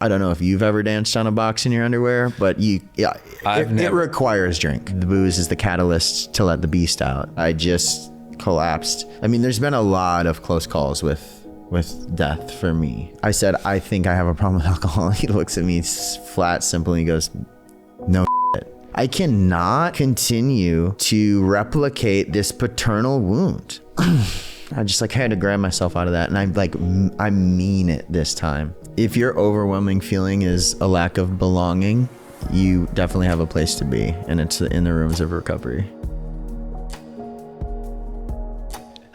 I don't know if you've ever danced on a box in your underwear, but it requires drink. The booze is the catalyst to let the beast out. I just collapsed. I mean, there's been a lot of close calls with death for me. I said, I think I have a problem with alcohol. He looks at me flat, simple, and he goes, no shit. I cannot continue to replicate this paternal wound. I just had to grab myself out of that. And I mean it this time. If your overwhelming feeling is a lack of belonging, you definitely have a place to be, and it's in the rooms of recovery.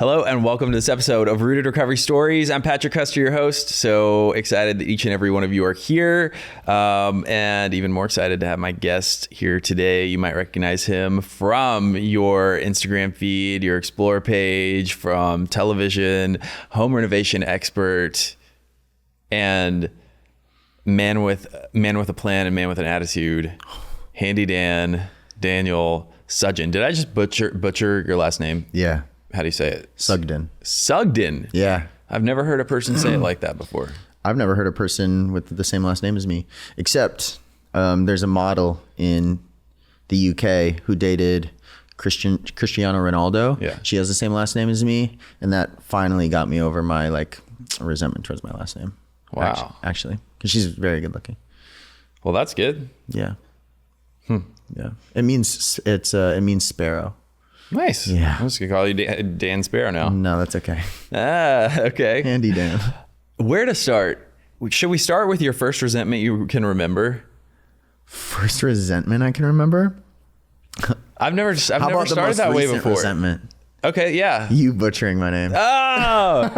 Hello and welcome to this episode of Rooted Recovery Stories. I'm Patrick Custer, your host. So excited that each and every one of you are here, and even more excited to have my guest here today. You might recognize him from your Instagram feed, your Explore page, from television, home renovation expert, and man with a plan and man with an attitude, Handy Daniel Sugden. Did I just butcher your last name? Yeah. How do you say it? Sugden. Sugden. Yeah. I've never heard a person say it like that before. I've never heard a person with the same last name as me, except there's a model in the UK who dated Cristiano Ronaldo. Yeah. She has the same last name as me, and that finally got me over my resentment towards my last name. Wow. Actually, because she's very good looking. Well, that's good. Yeah. Yeah. It means sparrow. Nice. Yeah. I'm just gonna call you Dan Sparrow now. No, that's okay. Okay. Handy Dan. Where to start? Should we start with your first resentment you can remember? First resentment I can remember? I've never started that way before. Resentment? Okay, yeah. You butchering my name. Oh!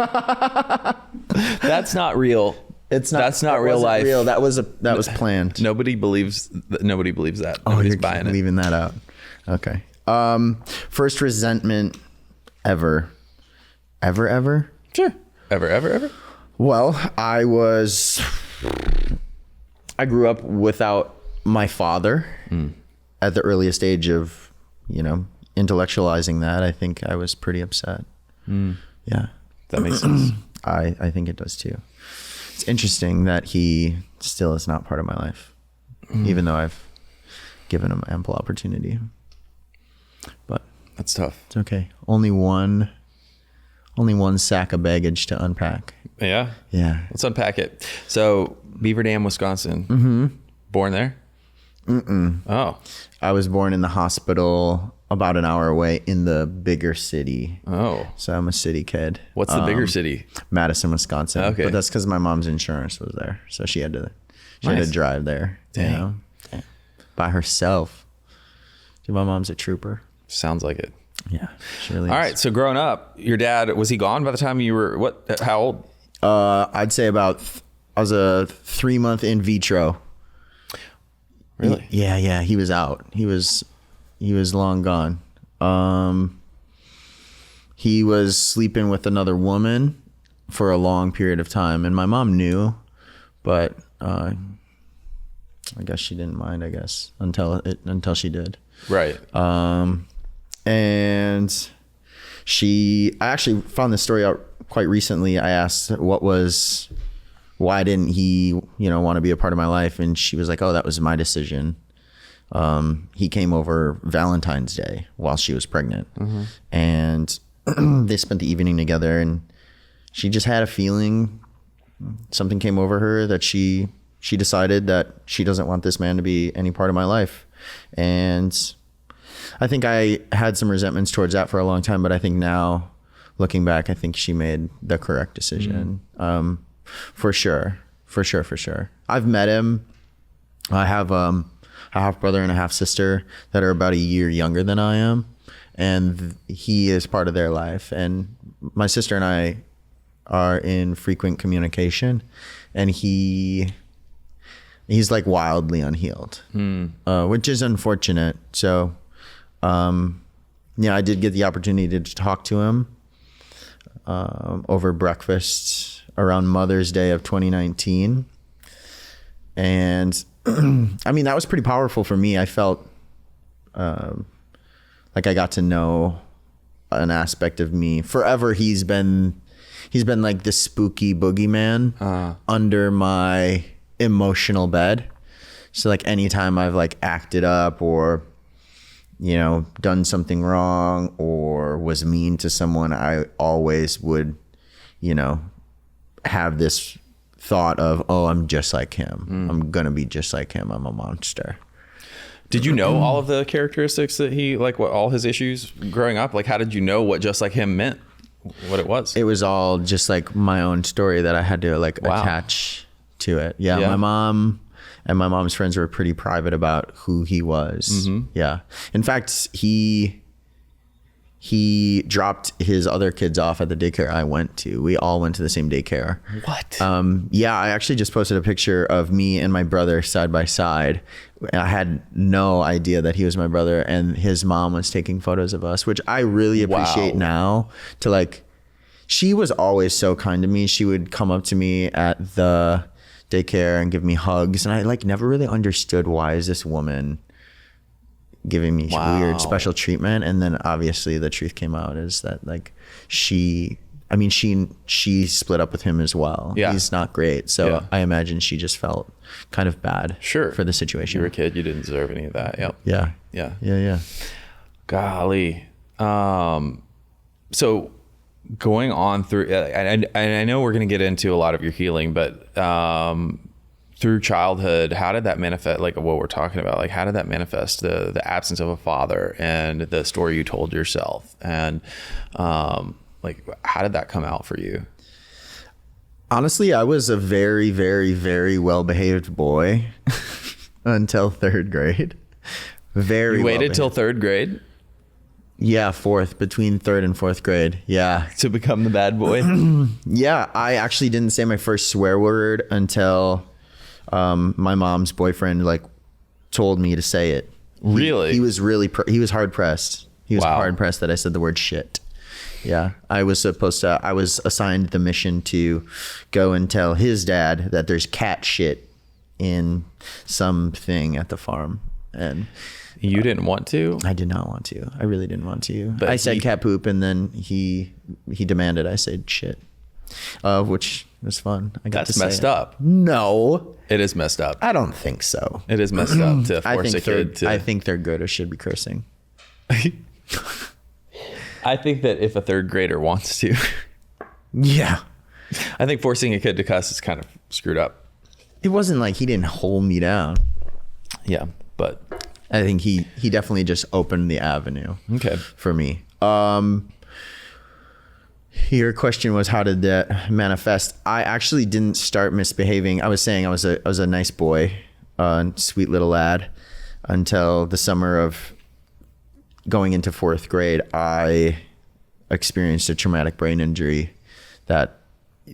That's not real. It's not. That's not real life. Real. That was planned. Nobody believes that. Nobody's You're buying it. Leaving that out. Okay. First resentment ever. Sure. Ever. Well, I grew up without my father at the earliest age of, intellectualizing that. I think I was pretty upset. Yeah. That makes sense. I think it does too. It's interesting that he still is not part of my life, even though I've given him ample opportunity. But that's tough. It's okay. Only one sack of baggage to unpack. Yeah? Yeah. Let's unpack it. So, Beaver Dam, Wisconsin. Mm-hmm. Born there? Mm-mm. Oh. I was born in the hospital about an hour away in the bigger city. Oh. So I'm a city kid. What's the bigger city? Madison, Wisconsin. Okay. But that's because my mom's insurance was there. So she had to drive there. Dang. By herself. Dude, my mom's a trooper. Sounds like it. Yeah, she really is. All right. So growing up, your dad, was he gone by the time you were, how old? I'd say I was a 3-month in vitro. Really? Yeah. He was out. He was long gone. He was sleeping with another woman for a long period of time, and my mom knew, but I guess she didn't mind. Until she did. Right. And I actually found this story out quite recently. I asked why didn't he, want to be a part of my life? And she was like, oh, that was my decision. He came over Valentine's Day while she was pregnant, and they spent the evening together, and she just had a feeling something came over her that she decided that she doesn't want this man to be any part of my life. And I think I had some resentments towards that for a long time, but I think now, looking back, I think she made the correct decision. For sure. I've met him. I have a half brother and a half sister that are about a year younger than I am, and he is part of their life. And my sister and I are in frequent communication, and he's like wildly unhealed, which is unfortunate. So, I did get the opportunity to talk to him over breakfast around Mother's Day of 2019. And I mean, that was pretty powerful for me. I felt like I got to know an aspect of me. Forever, he's been like the spooky boogeyman under my emotional bed. So like anytime I've like acted up or, you know, done something wrong or was mean to someone, I always would, you know, have this thought of, oh, I'm just like him. I'm going to be just like him. I'm a monster. Did you know all of the characteristics that he, like what all his issues growing up? Like, how did you know what just like him meant, what it was? It was all just like my own story that I had to like attach to it. Yeah. My mom and my mom's friends were pretty private about who he was. Yeah. In fact, he dropped his other kids off at the daycare I went to. We all went to the same daycare. What? Yeah, I actually just posted a picture of me and my brother side by side. I had no idea that he was my brother, and his mom was taking photos of us, which I really appreciate now. To like, she was always so kind to me. She would come up to me at the daycare and give me hugs, and I like never really understood, why is this woman giving me weird special treatment? And then obviously the truth came out is that like she split up with him as well. Yeah. He's not great. So I imagine she just felt kind of bad for the situation. You were a kid, you didn't deserve any of that. Yep. Yeah. Golly. So going on through, and I know we're going to get into a lot of your healing, but through childhood, how did that manifest, like what we're talking about, like how did that manifest, the absence of a father and the story you told yourself, and like how did that come out for you? Honestly, I was a very, very, very well-behaved boy until third grade. You waited till third grade? Yeah, between third and fourth grade. Yeah. To become the bad boy? Yeah, I actually didn't say my first swear word until my mom's boyfriend like told me to say it. Really? He was really he was hard pressed. He was hard pressed that I said the word shit. Yeah, I was assigned the mission to go and tell his dad that there's cat shit in something at the farm, and you didn't want to? I did not want to. I really didn't want to. But I said cat poop, and then he demanded I said shit, which was fun. That's messed up. No, it is messed up. I don't think so. It is messed up to force a kid to. I think third graders should be cursing. I think that if a third grader wants to. Yeah. I think forcing a kid to cuss is kind of screwed up. It wasn't like he didn't hold me down. Yeah, but I think he definitely just opened the avenue. Okay. For me. Your question was, how did that manifest? I actually didn't start misbehaving. I was saying I was a nice boy, sweet little lad, until the summer of going into fourth grade. I experienced a traumatic brain injury that,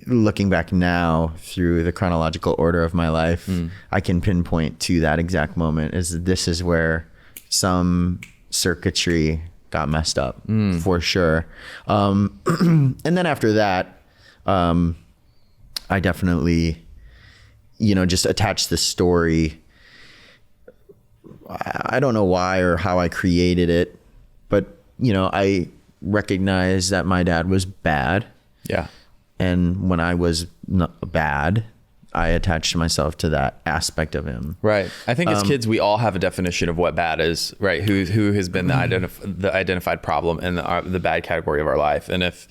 looking back now through the chronological order of my life, I can pinpoint to that exact moment. This is where some circuitry got messed up for sure. And then after that, I definitely, just attached the story. I don't know why or how I created it, but I recognized that my dad was bad. Yeah. And when I was not bad, I attached myself to that aspect of him. Right. I think as kids, we all have a definition of what bad is, right? Who has been the identified problem in the bad category of our life. And if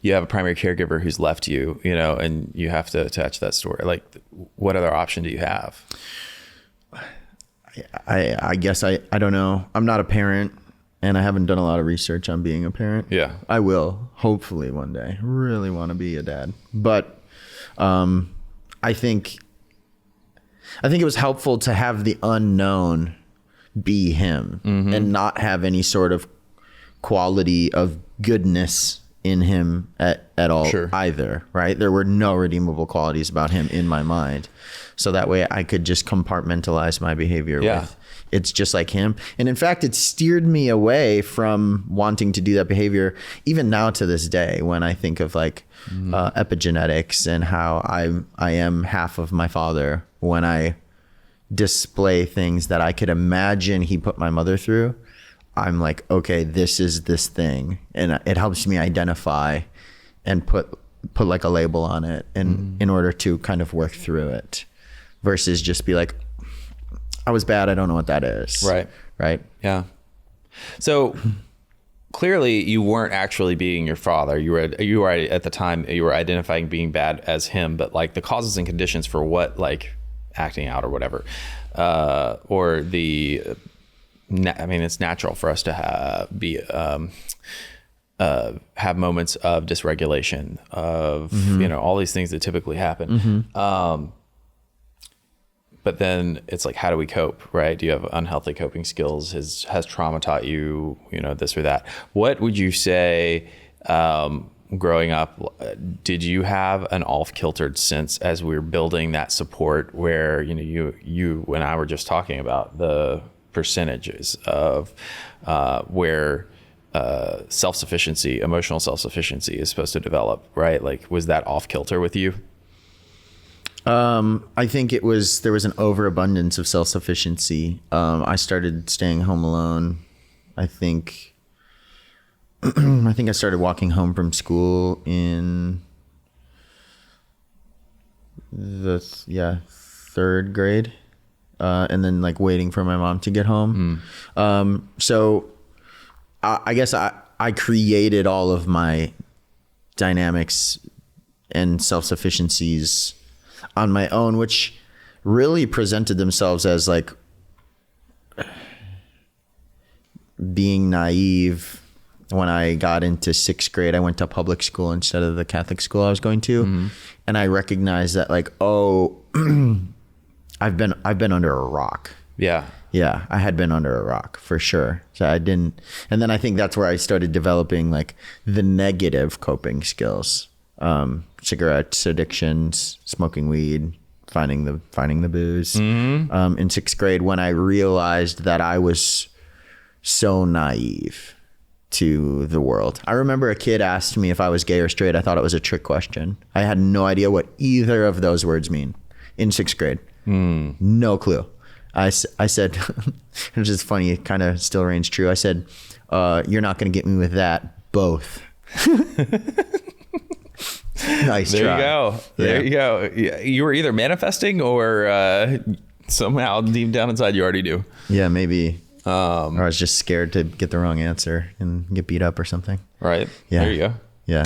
you have a primary caregiver who's left you, and you have to attach that story, like what other option do you have? I guess I don't know. I'm not a parent, and I haven't done a lot of research on being a parent. Yeah. I will, hopefully one day. Really want to be a dad. But I think it was helpful to have the unknown be him and not have any sort of quality of goodness in him at all either, right? There were no redeemable qualities about him in my mind. So that way I could just compartmentalize my behavior with, it's just like him. And in fact, it steered me away from wanting to do that behavior, even now to this day, when I think of like epigenetics and how I am half of my father. When I display things that I could imagine he put my mother through, I'm like, okay, this is this thing. And it helps me identify and put like a label on it, and in order to kind of work through it. versus just be like, I was bad. I don't know what that is. Right. Right. Yeah. So clearly you weren't actually being your father. You were at the time, you were identifying being bad as him, but like the causes and conditions for what, like acting out or whatever, or the, I mean, it's natural for us to have moments of dysregulation, of, you know, all these things that typically happen. But then it's like, how do we cope, right? Do you have unhealthy coping skills? Has trauma taught you, you know, this or that? What would you say, growing up, did you have an off-kiltered sense as we were building that support where, you know, you and I were just talking about the percentages of where self-sufficiency, emotional self-sufficiency is supposed to develop, right? Like, was that off-kilter with you? I think there was an overabundance of self-sufficiency. I started staying home alone. I think I started walking home from school in the third grade, and then like waiting for my mom to get home. So I guess I created all of my dynamics and self-sufficiencies on my own, which really presented themselves as like being naive. When I got into sixth grade, I went to public school instead of the Catholic school I was going to. And I recognized that like, I've been under a rock. Yeah. Yeah, I had been under a rock for sure. So I didn't, and then I think that's where I started developing like the negative coping skills. Cigarettes, addictions, smoking weed, finding the booze. In sixth grade, when I realized that I was so naive to the world. I remember a kid asked me if I was gay or straight. I thought it was a trick question. I had no idea what either of those words mean in sixth grade. No clue. I said, it was just funny, it kind of still reigns true. I said, you're not going to get me with that. Both. Nice there try. You go. Yeah. There you go. You were either manifesting or somehow deep down inside you already do. Yeah, maybe. Or I was just scared to get the wrong answer and get beat up or something. Right. Yeah. There you go. Yeah.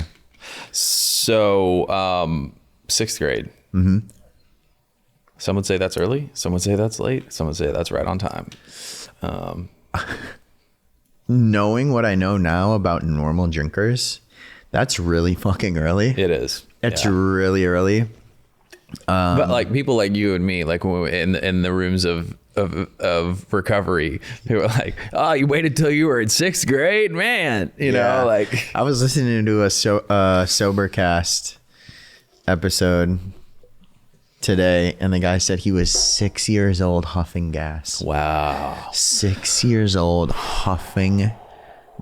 So sixth grade. Some would say that's early. Some would say that's late. Some would say that's right on time. Knowing what I know now about normal drinkers, that's really fucking early. It is. It's really early. But like people like you and me, like in the rooms of recovery, who were like, "Oh, you waited till you were in sixth grade, man." You know, like I was listening to a Sobercast episode today, and the guy said he was 6 years old huffing gas. Wow. 6 years old huffing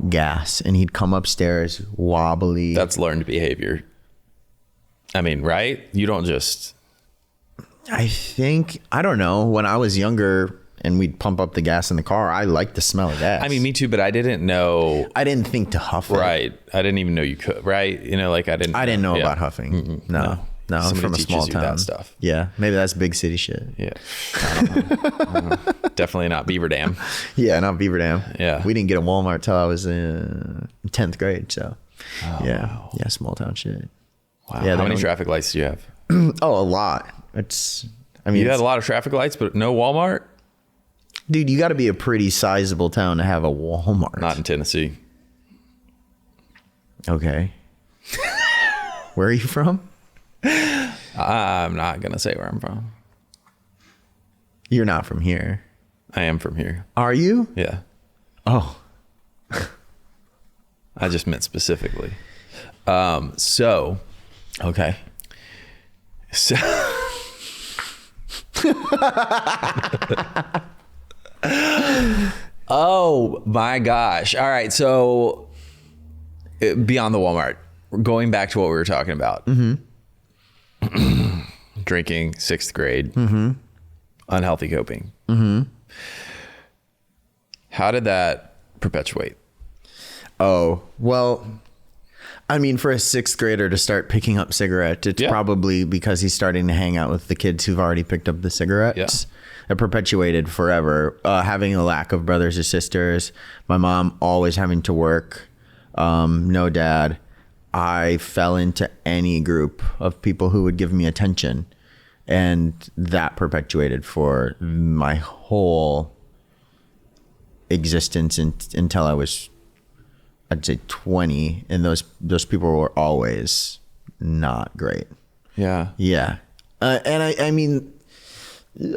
gas, and he'd come upstairs wobbly. That's learned behavior. I mean, right? You don't just... I think, I don't know, when I was younger and we'd pump up the gas in the car, I liked the smell of gas. I mean, me too, but I didn't know... I didn't think to huff it. Right. I didn't even know you could, right? You know, like I didn't know about huffing. No, I'm from a small town. That stuff. Yeah, maybe that's big city shit. Yeah. I don't know. Definitely not Beaver Dam. Yeah, not Beaver Dam. Yeah. We didn't get a Walmart till I was in 10th grade, so Wow. Yeah, small town shit. Wow. Yeah, how many traffic lights do you have? Oh, a lot. You had a lot of traffic lights, but no Walmart? Dude, you got to be a pretty sizable town to have a Walmart. Not in Tennessee. Okay. Where are you from? I'm not going to say where I'm from. You're not from here. I am from here. Are you? Yeah. Oh. I just meant specifically. So. Okay. So. Oh my gosh. All right. So beyond the Walmart, going back to what we were talking about. Drinking, sixth grade, unhealthy coping. How did that perpetuate? Oh, well, I mean, for a sixth grader to start picking up cigarettes, it's probably because he's starting to hang out with the kids who've already picked up the cigarettes. Yeah. It perpetuated forever. Having a lack of brothers or sisters, my mom always having to work, no dad. I fell into any group of people who would give me attention, and that perpetuated for my whole existence until I was, I'd say 20, and those people were always not great. Yeah. Yeah. And I mean,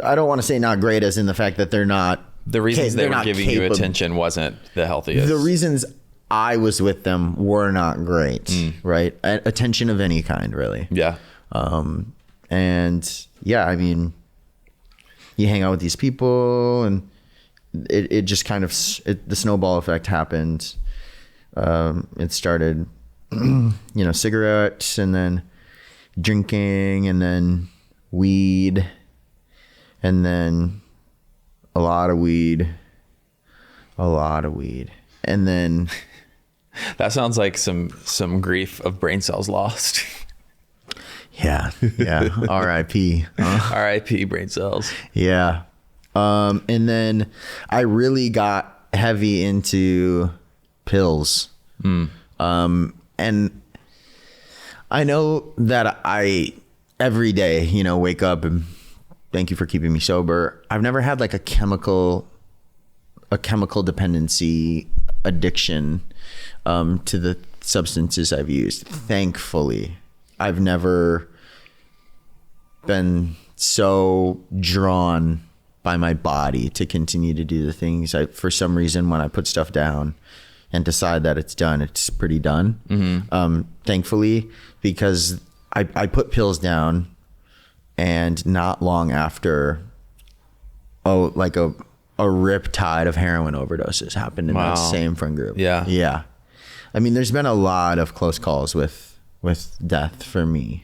I don't want to say not great as in the fact that they're not. The reasons they were giving you attention wasn't the healthiest. The reasons I was with them were not great, right? Attention of any kind, really. Yeah. And yeah, I mean, you hang out with these people and it just kind of, the snowball effect happened. It started, cigarettes, and then drinking, and then weed, and then a lot of weed, and then that sounds like some grief of brain cells lost. yeah. R.I.P. R.I.P. brain cells. Yeah. And then I really got heavy into pills. And I know that I every day, wake up and thank you for keeping me sober. I've never had like a chemical dependency addiction to the substances I've used. Thankfully, I've never been so drawn by my body to continue to do the things. For some reason, when I put stuff down and decide that it's done, it's pretty done. Thankfully, because I put pills down, and not long after, like a riptide of heroin overdoses happened in that same friend group. Yeah. I mean, there's been a lot of close calls with death for me.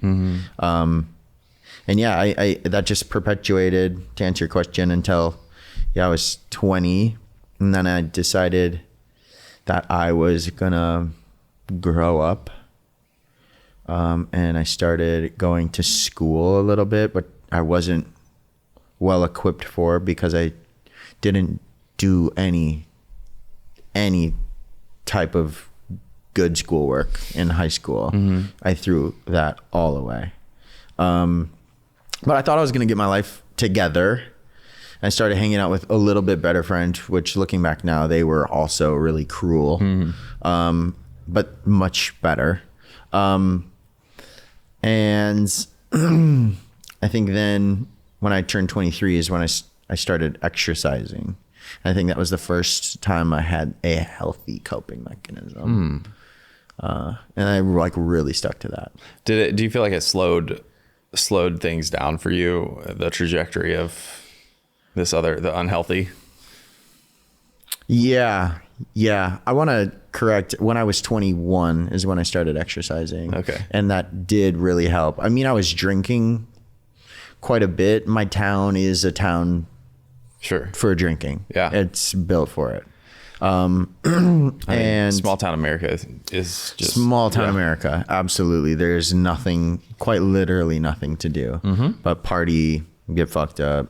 And yeah, I that just perpetuated, to answer your question, until I was 20, and then I decided that I was gonna grow up, and I started going to school a little bit, but I wasn't well equipped for it because I didn't do any type of good schoolwork in high school. I threw that all away. But I thought I was going to get my life together. I started hanging out with a little bit better friend, which looking back now, they were also really cruel, but much better. And I think then when I turned 23 is when I started exercising. I think that was the first time I had a healthy coping mechanism. And I really stuck to that. Do you feel like it slowed things down for you, the trajectory of the unhealthy? Yeah. I want to correct, when I was 21 is when I started exercising. Okay. And that did really help. I mean, I was drinking quite a bit. My town is a town for drinking. Yeah. It's built for it. And small town America is just small town America. Absolutely. There's quite literally nothing to do, but party, get fucked up.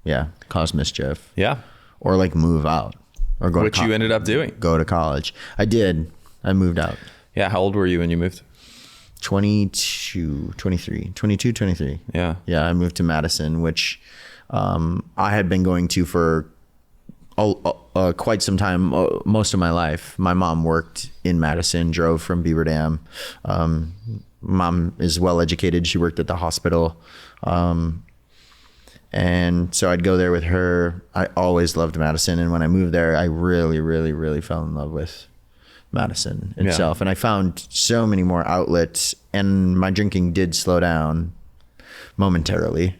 Yeah. Cause mischief. Yeah. Or move out or go Which you ended up doing. Go to college. I did. I moved out. Yeah. How old were you when you moved? 22, 23. Yeah. Yeah. I moved to Madison, which, I had been going to for quite some time, most of my life. My mom worked in Madison, drove from Beaver Dam. Mom is well educated. She worked at the hospital. And so I'd go there with her. I always loved Madison. And when I moved there, I really, really, really fell in love with Madison itself. And I found so many more outlets, and my drinking did slow down momentarily.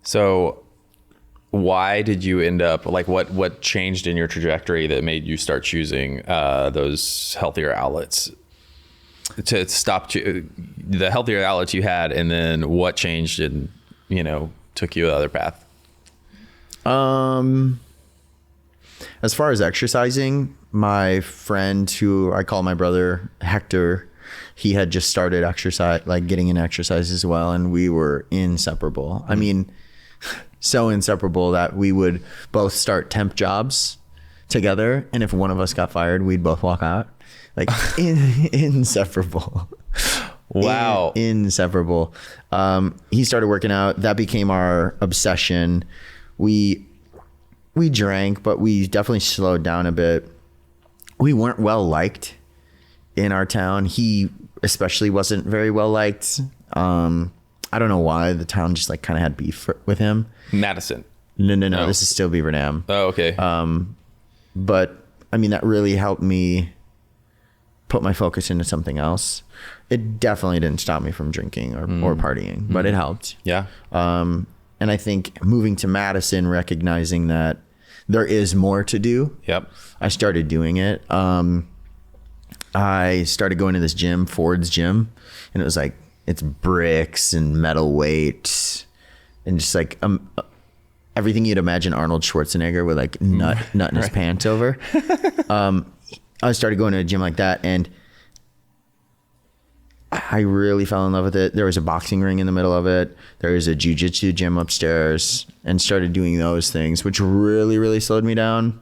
So why did you end up, what changed in your trajectory that made you start choosing those healthier outlets to stop the healthier outlets you had, and then what changed and took you the other path? As far as exercising, my friend who I call my brother, Hector, he had just started exercise, like getting in exercise as well. And we were inseparable. I mean, so inseparable that we would both start temp jobs together. And if one of us got fired, we'd both walk out. Like inseparable. Wow. Inseparable. He started working out. That became our obsession. We drank, but we definitely slowed down a bit. We weren't well liked in our town. He especially wasn't very well liked. I don't know why. The town just like kind of had beef with him. Madison. No. This is still Beaver Dam. Oh, okay. But I mean, that really helped me put my focus into something else. It definitely didn't stop me from drinking or partying, but it helped. Yeah. And I think moving to Madison, recognizing that there is more to do. Yep. I started doing it. I started going to this gym, Ford's gym, and it was like, it's bricks and metal weights and just like everything you'd imagine Arnold Schwarzenegger with like nut in his pants over. I started going to a gym like that, and I really fell in love with it. There was a boxing ring in the middle of it. There was a jiu-jitsu gym upstairs, and started doing those things, which really, really slowed me down.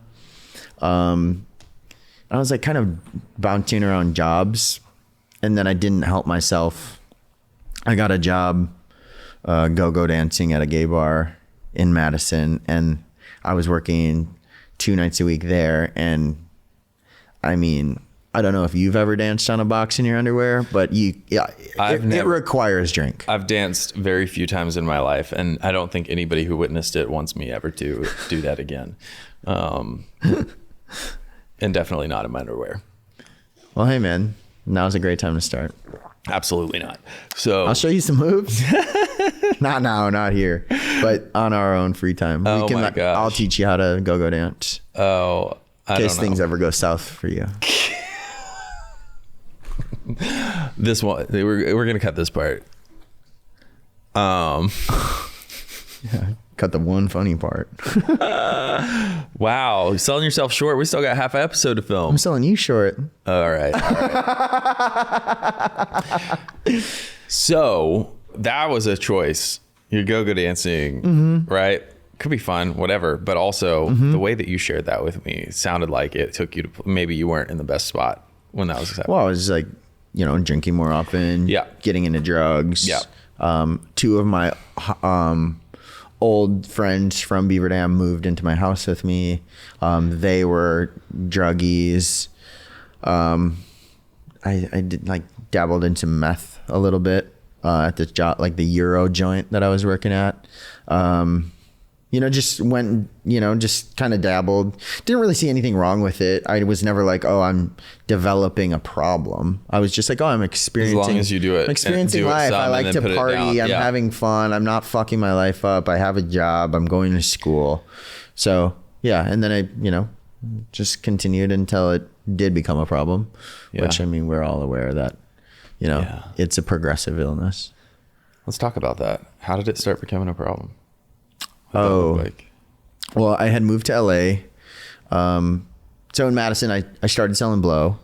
I was like kind of bouncing around jobs, and then I didn't help myself. I got a job go-go dancing at a gay bar in Madison, and I was working 2 nights a week there. And I mean, I don't know if you've ever danced on a box in your underwear, but it requires drink. I've danced very few times in my life, and I don't think anybody who witnessed it wants me ever to do that again. And definitely not in my underwear. Well, hey man, now's a great time to start. Absolutely not. So I'll show you some moves. Not now, not here, but on our own free time. Oh my gosh. I'll teach you how to go dance. Oh, in case things ever go south for you. This one, we're gonna cut this part. Yeah, cut the one funny part. Wow, you're selling yourself short. We still got half an episode to film. I'm selling you short. All right. So that was a choice. You go dancing, right? Could be fun, whatever. But also the way that you shared that with me sounded like it took you to, maybe you weren't in the best spot when that was happening. Well, I was like, drinking more often. Yeah. Getting into drugs. Yeah. 2 of my old friends from Beaver Dam moved into my house with me. They were druggies. I did like dabbled into meth a little bit at this job, like the Euro joint that I was working at. Just went, just kind of dabbled. Didn't really see anything wrong with it. I was never like, oh, I'm developing a problem. I was just like, oh, I'm experiencing. As long as you do it. Experiencing life. I like to party. I'm having fun. I'm not fucking my life up. I have a job. I'm going to school. So, yeah. And then I, just continued until it did become a problem, which, I mean, we're all aware that, it's a progressive illness. Let's talk about that. How did it start becoming a problem? Well, I had moved to LA. So in Madison, I started selling blow,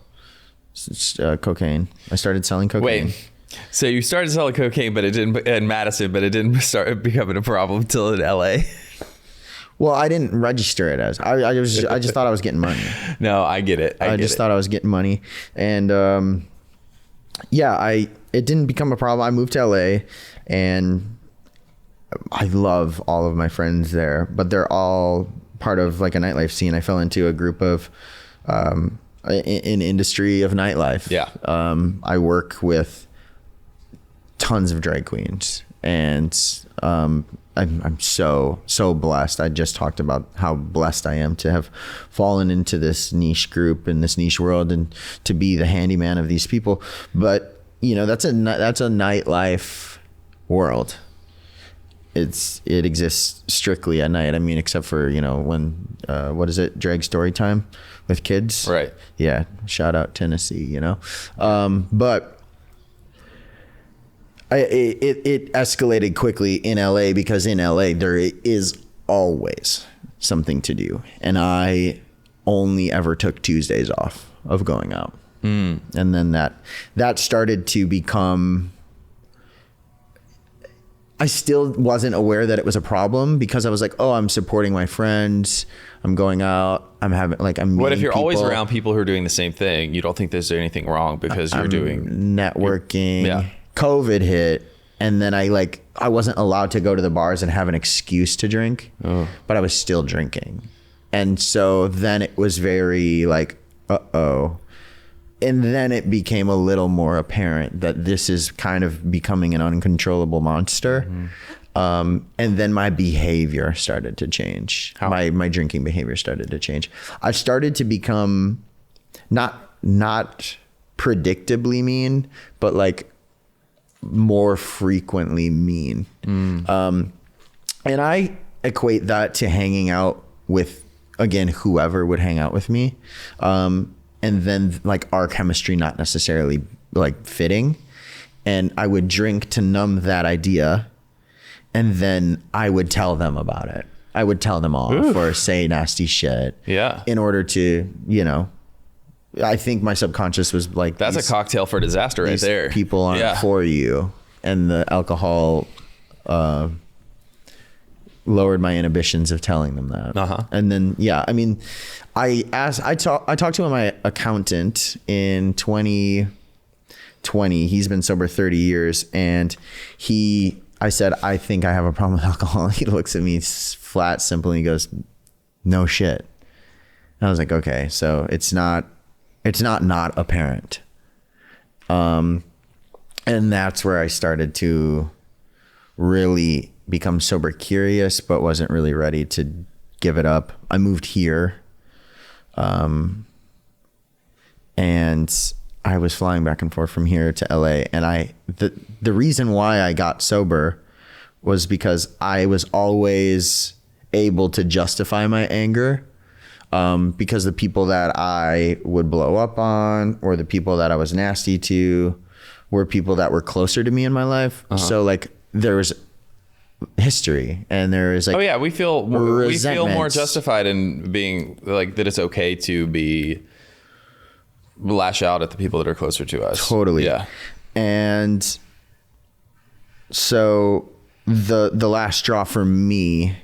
cocaine. I started selling cocaine. Wait, so you started selling cocaine, but it didn't in Madison, but it didn't start becoming a problem until in LA. Well, I didn't register it as. I just thought I was getting money. No, I get it. I just thought I was getting money, and it didn't become a problem. I moved to LA, and I love all of my friends there, but they're all part of like a nightlife scene. I fell into a group of an industry of nightlife. Yeah. I work with tons of drag queens, and I'm so blessed. I just talked about how blessed I am to have fallen into this niche group in this niche world and to be the handyman of these people. But that's a nightlife world. It exists strictly at night. I mean, except for, when, what is it? Drag story time with kids. Right. Yeah. Shout out Tennessee, but it escalated quickly in LA because in LA there is always something to do. And I only ever took Tuesdays off of going out. And then that started to become, I still wasn't aware that it was a problem because I was like, oh, I'm supporting my friends. I'm going out. I'm having like, I'm What if meeting you're always people. around people who are doing the same thing? You don't think there's anything wrong because you're doing networking. Yeah. COVID hit. And then I wasn't allowed to go to the bars and have an excuse to drink, but I was still drinking. And so then it was very like, uh-oh. And then it became a little more apparent that this is kind of becoming an uncontrollable monster. And then my behavior started to change. How? My drinking behavior started to change. I started to become not predictably mean, but like more frequently mean. And I equate that to hanging out with, again, whoever would hang out with me. And then like our chemistry not necessarily like fitting. And I would drink to numb that idea. And then I would tell them about it. I would tell them off or say nasty shit. Yeah. In order to, you know, I think my subconscious was like, That's a cocktail for disaster right there. People aren't for you. And the alcohol lowered my inhibitions of telling them that. And then, yeah, I mean, I talked to my accountant in 2020. He's been sober 30 years. And I said, I think I have a problem with alcohol. He looks at me flat, simple, and he goes, no shit. And I was like, okay, so it's not apparent. And that's where I started to really become sober curious, but wasn't really ready to give it up. I moved here. And I was flying back and forth from here to LA. And the reason why I got sober was because I was always able to justify my anger. Because the people that I would blow up on or the people that I was nasty to were people that were closer to me in my life. So like there was history and there is like, oh yeah, we feel more resentments. justified in being like that. It's okay to lash out at the people that are closer to us. Totally. Yeah. And so the last straw for me,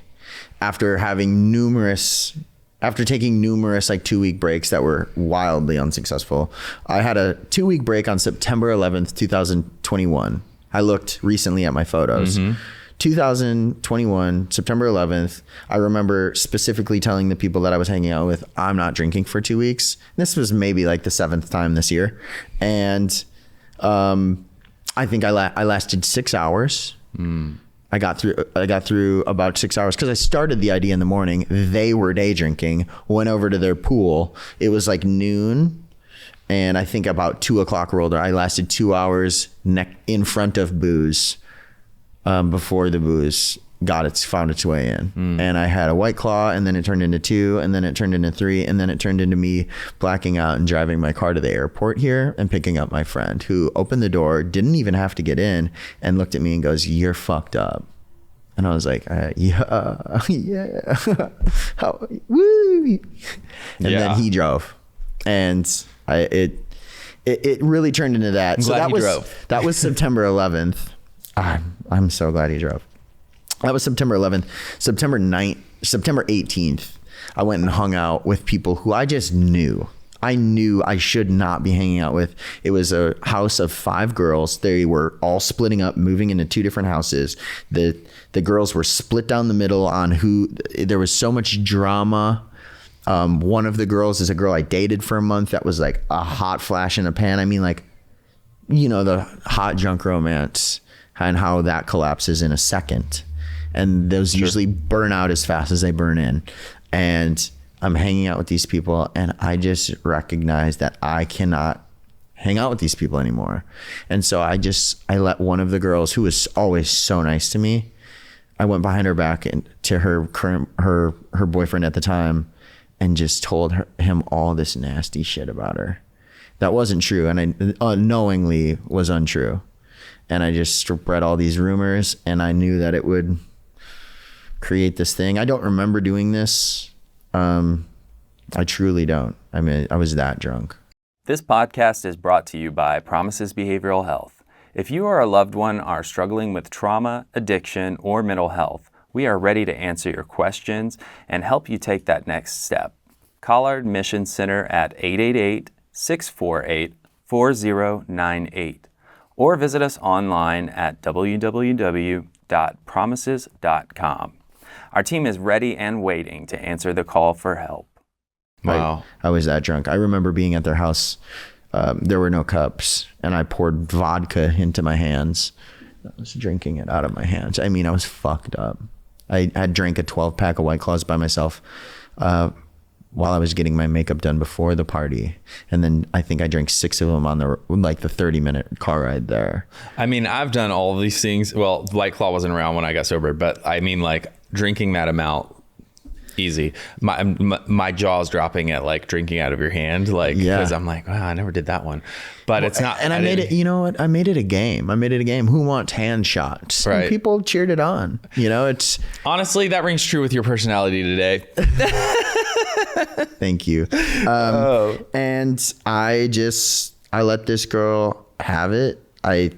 after taking numerous like 2-week breaks that were wildly unsuccessful. I had a 2-week break on September 11th, 2021. I looked recently at my photos. 2021, September 11th. I remember specifically telling the people that I was hanging out with, I'm not drinking for 2 weeks. This was maybe like the 7th time this year. And I think I lasted 6 hours. I got through about 6 hours because I started the idea in the morning. They were day drinking, went over to their pool. It was like noon. And I think about 2 o'clock rolled. I lasted 2 hours in front of booze before the booze found its way in. And I had a White Claw, and then it turned into 2, and then it turned into 3, and then it turned into me blacking out and driving my car to the airport here and picking up my friend who opened the door, didn't even have to get in, and looked at me and goes, "You're fucked up." And I was like, yeah. How, woo. And then he drove, and it really turned into that. So that was September 11th. I'm so glad he drove. That was September 11th. September 18th, I went and hung out with people who I just knew. I knew I should not be hanging out with. It was a house of 5 girls. They were all splitting up, moving into 2 different houses. The girls were split down the middle on there was so much drama. One of the girls is a girl I dated for a month. That was like a hot flash in a pan. I mean, like, you know, the hot junk romance and how that collapses in a second. And those usually burn out as fast as they burn in. And I'm hanging out with these people, and I just recognize that I cannot hang out with these people anymore. And so I let one of the girls, who was always so nice to me, I went behind her back and to her boyfriend at the time, and just told him all this nasty shit about her that wasn't true, and I unknowingly was untrue. And I just spread all these rumors, and I knew that it would create this thing. I don't remember doing this. I truly don't. I mean, I was that drunk. This podcast is brought to you by Promises Behavioral Health. If you or a loved one are struggling with trauma, addiction, or mental health, we are ready to answer your questions and help you take that next step. Call our admission center at 888-648-4098 or visit us online at www.promises.com. Our team is ready and waiting to answer the call for help. Wow. I was that drunk. I remember being at their house. There were no cups, and I poured vodka into my hands. I was drinking it out of my hands. I mean, I was fucked up. I had drank a 12-pack of White Claws by myself while I was getting my makeup done before the party. And then I think I drank 6 of them on the 30-minute car ride there. I mean, I've done all of these things. Well, White Claw wasn't around when I got sober, but I mean, like, drinking that amount, easy. My jaw's dropping at like drinking out of your hand, like, because I'm like, wow, I never did that one. But it's not. And I made it, you know what? I made it a game. Who wants hand shots? Right. And people cheered it on. You know, it's. Honestly, that rings true with your personality today. Thank you. And I let this girl have it. I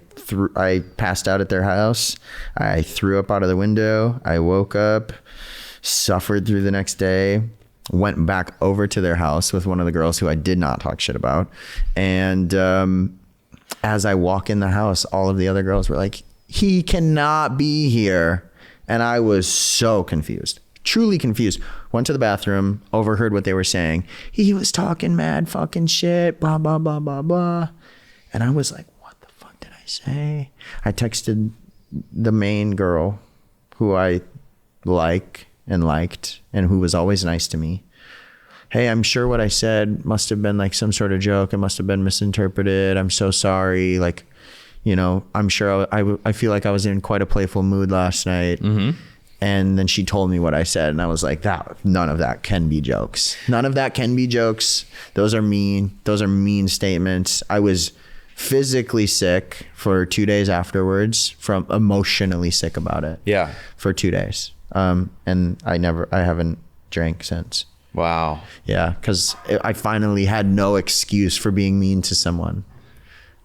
passed out at their house. I threw up out of the window. I woke up, suffered through the next day, went back over to their house with one of the girls who I did not talk shit about. And as I walk in the house, all of the other girls were like, he cannot be here. And I was so confused, truly confused. Went to the bathroom, overheard what they were saying. He was talking mad fucking shit, blah, blah, blah, blah, blah. And I was like, what the fuck did I say? I texted the main girl who I liked and who was always nice to me. Hey, I'm sure what I said must have been like some sort of joke. It must have been misinterpreted. I'm so sorry. Like, you know, I'm sure I feel like I was in quite a playful mood last night. Mm-hmm. And then she told me what I said, and I was like, none of that can be jokes. None of that can be jokes. Those are mean. Those are mean statements. I was physically sick for 2 days afterwards, from emotionally sick about it. Yeah. For 2 days. And I haven't drank since. Wow. Yeah. Cause I finally had no excuse for being mean to someone.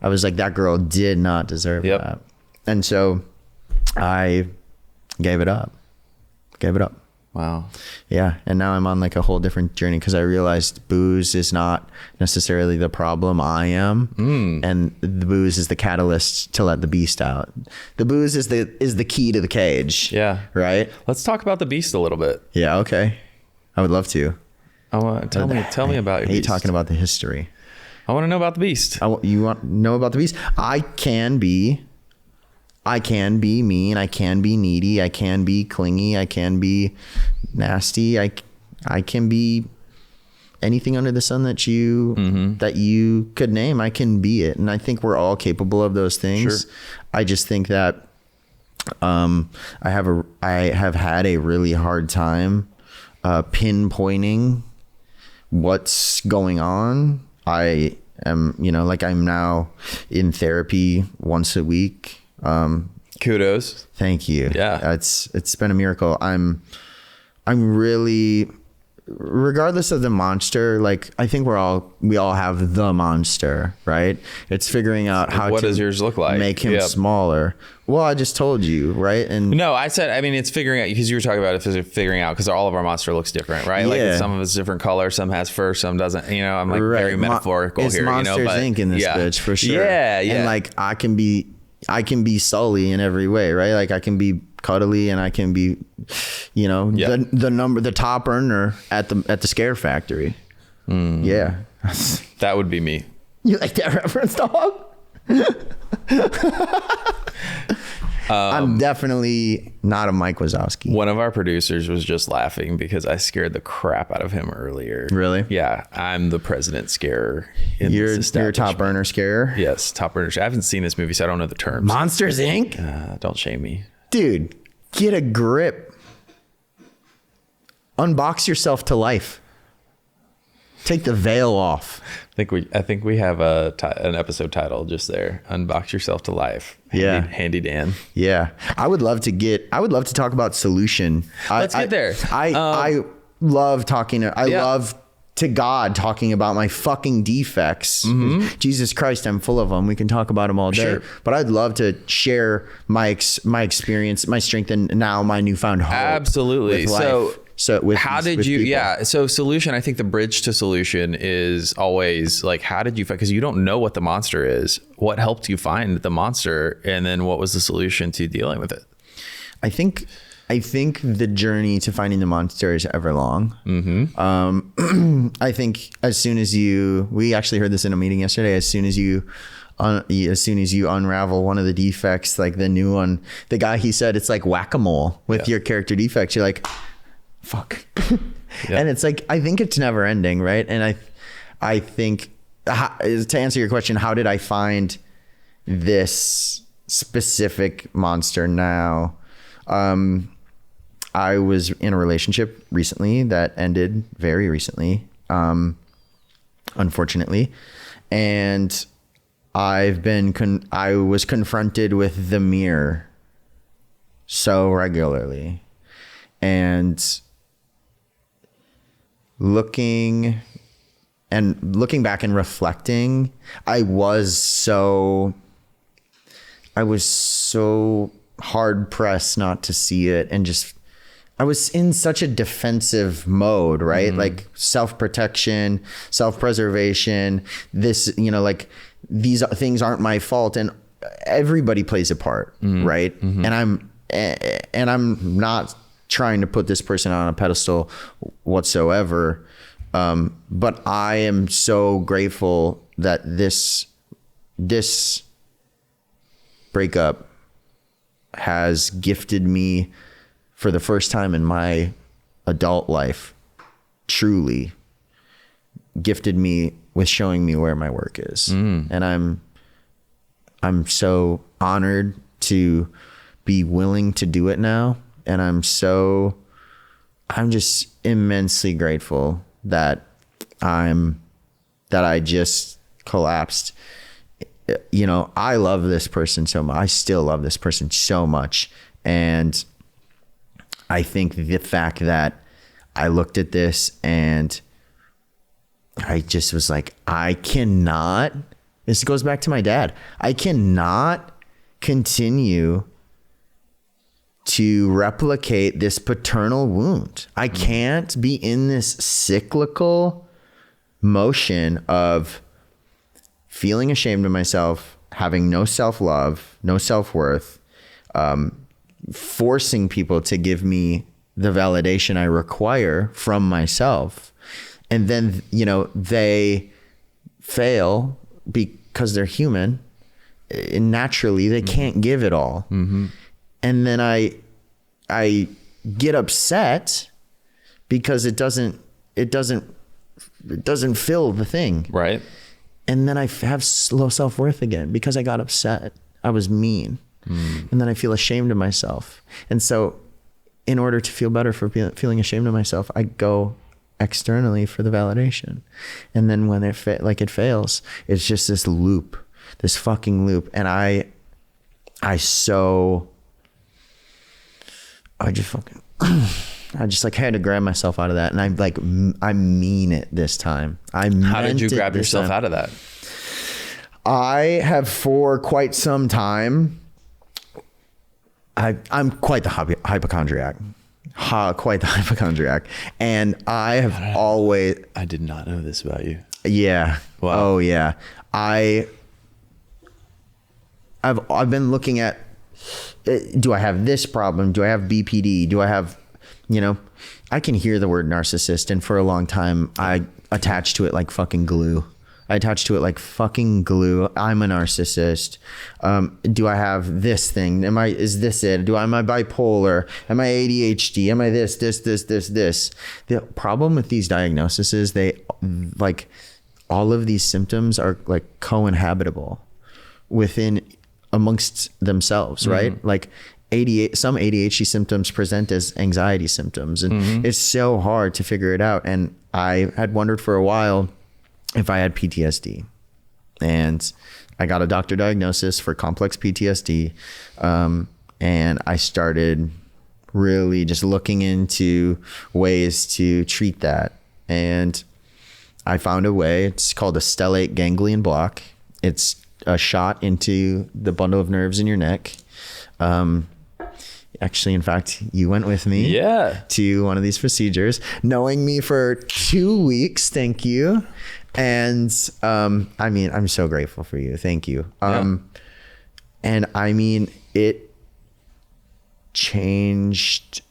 I was like, that girl did not deserve that. And so I gave it up. Wow. Yeah. And now I'm on like a whole different journey, because I realized booze is not necessarily the problem. I am. And the booze is the catalyst to let the beast out. The booze is the key to the cage. Yeah. Right. Let's talk about the beast a little bit. Yeah. Okay. I would love to. Tell me about your I hate beast. talking about the history. I want to know about the beast. You want to know about the beast? I can be mean. I can be needy. I can be clingy. I can be nasty. I can be anything under the sun that you could name. I can be it. And I think we're all capable of those things. Sure. I just think that I have had a really hard time pinpointing what's going on. I am, I'm now in therapy once a week. Kudos. Thank you. Yeah. It's been a miracle. I'm really, regardless of the monster, like, I think we all have the monster, right? It's figuring out how what does yours look like? Make him smaller. Well, I just told you, right? And no, I said, I mean, it's figuring out, because you were talking about it, figuring out, because all of our monster looks different, right? Yeah. Like, some of it's different color, some has fur, some doesn't, I'm like very metaphorical it's here, Monsters but Inc. in this bitch for sure. Yeah. Yeah. And like, I can be Sully in every way, right? Like, I can be cuddly, and I can be, the top earner at the Scare Factory. Yeah. That would be me. You like that reference, dog? I'm definitely not a Mike Wazowski. One of our producers was just laughing because I scared the crap out of him earlier. Really? Yeah. I'm the president scarer. You're a top earner scarer? Yes. Top earner. I haven't seen this movie, so I don't know the terms. Monsters Inc.? Don't shame me. Dude, get a grip. Unbox yourself to life. Take the veil off. I think we have an episode title just there. Unbox yourself to life. Handy Dan. Yeah. I would love to talk about solution. Let's get there. I love talking. I love to God talking about my fucking defects. Jesus Christ, I'm full of them. We can talk about them all day. Sure. But I'd love to share my experience, my strength, and now my newfound hope. Absolutely. With life. So with how with did you? people. Yeah. So solution. I think the bridge to solution is always like, how did you? Because you don't know what the monster is. What helped you find the monster, and then what was the solution to dealing with it? I think the journey to finding the monster is ever long. I think as soon as we actually heard this in a meeting yesterday, as soon as you unravel one of the defects, like the new one, the guy, he said, it's like whack-a-mole with your character defects. You're like, fuck. And it's like, I think it's never ending. Right. And I think to answer your question, how did I find this specific monster now? I was in a relationship recently that ended very recently, unfortunately. And I was confronted with the mirror so regularly, and looking back and reflecting, I was so hard pressed not to see it, and I was in such a defensive mode, right? Like self-protection, self-preservation, like these things aren't my fault, and everybody plays a part, right? And I'm not trying to put this person on a pedestal whatsoever. But I am so grateful that this breakup has gifted me, for the first time in my adult life, truly gifted me with showing me where my work is. And I'm so honored to be willing to do it now. And I'm just immensely grateful that I just collapsed. I love this person so much. I still love this person so much. And I think the fact that I looked at this and I just was like, this goes back to my dad. I cannot continue to replicate this paternal wound. I can't be in this cyclical motion of feeling ashamed of myself, having no self-love, no self-worth, forcing people to give me the validation I require from myself. And then, they fail because they're human. And naturally, they can't give it all. And then I get upset because it doesn't fill the thing. Right. And then I have low self-worth again because I got upset. I was mean. And then I feel ashamed of myself. And so in order to feel better for feeling ashamed of myself, I go externally for the validation. And then when it fails, it's just this loop, this fucking loop. And I just had to grab myself out of that. And I mean it this time. How did you grab yourself out of that? I have for quite some time. I'm quite the hypochondriac. Quite the hypochondriac. And I have always... I did not know this about you. Yeah. Wow. Oh, yeah. I've been looking at, do I have this problem? Do I have BPD? Do I have, I can hear the word narcissist, and for a long time I attached to it like fucking glue. I'm a narcissist. Do I have this thing? Is this it? Am I bipolar? Am I ADHD? Am I this? The problem with these diagnoses is all of these symptoms are like co-inhabitable amongst themselves, right? Like some ADHD symptoms present as anxiety symptoms, and it's so hard to figure it out. And I had wondered for a while if I had PTSD, and I got a doctor diagnosis for complex PTSD. And I started really just looking into ways to treat that. And I found a way. It's called a stellate ganglion block. It's a shot into the bundle of nerves in your neck. Actually, in fact, you went with me to one of these procedures, knowing me for 2 weeks. Thank you. And I mean, I'm so grateful for you. Thank you. And I mean, it changed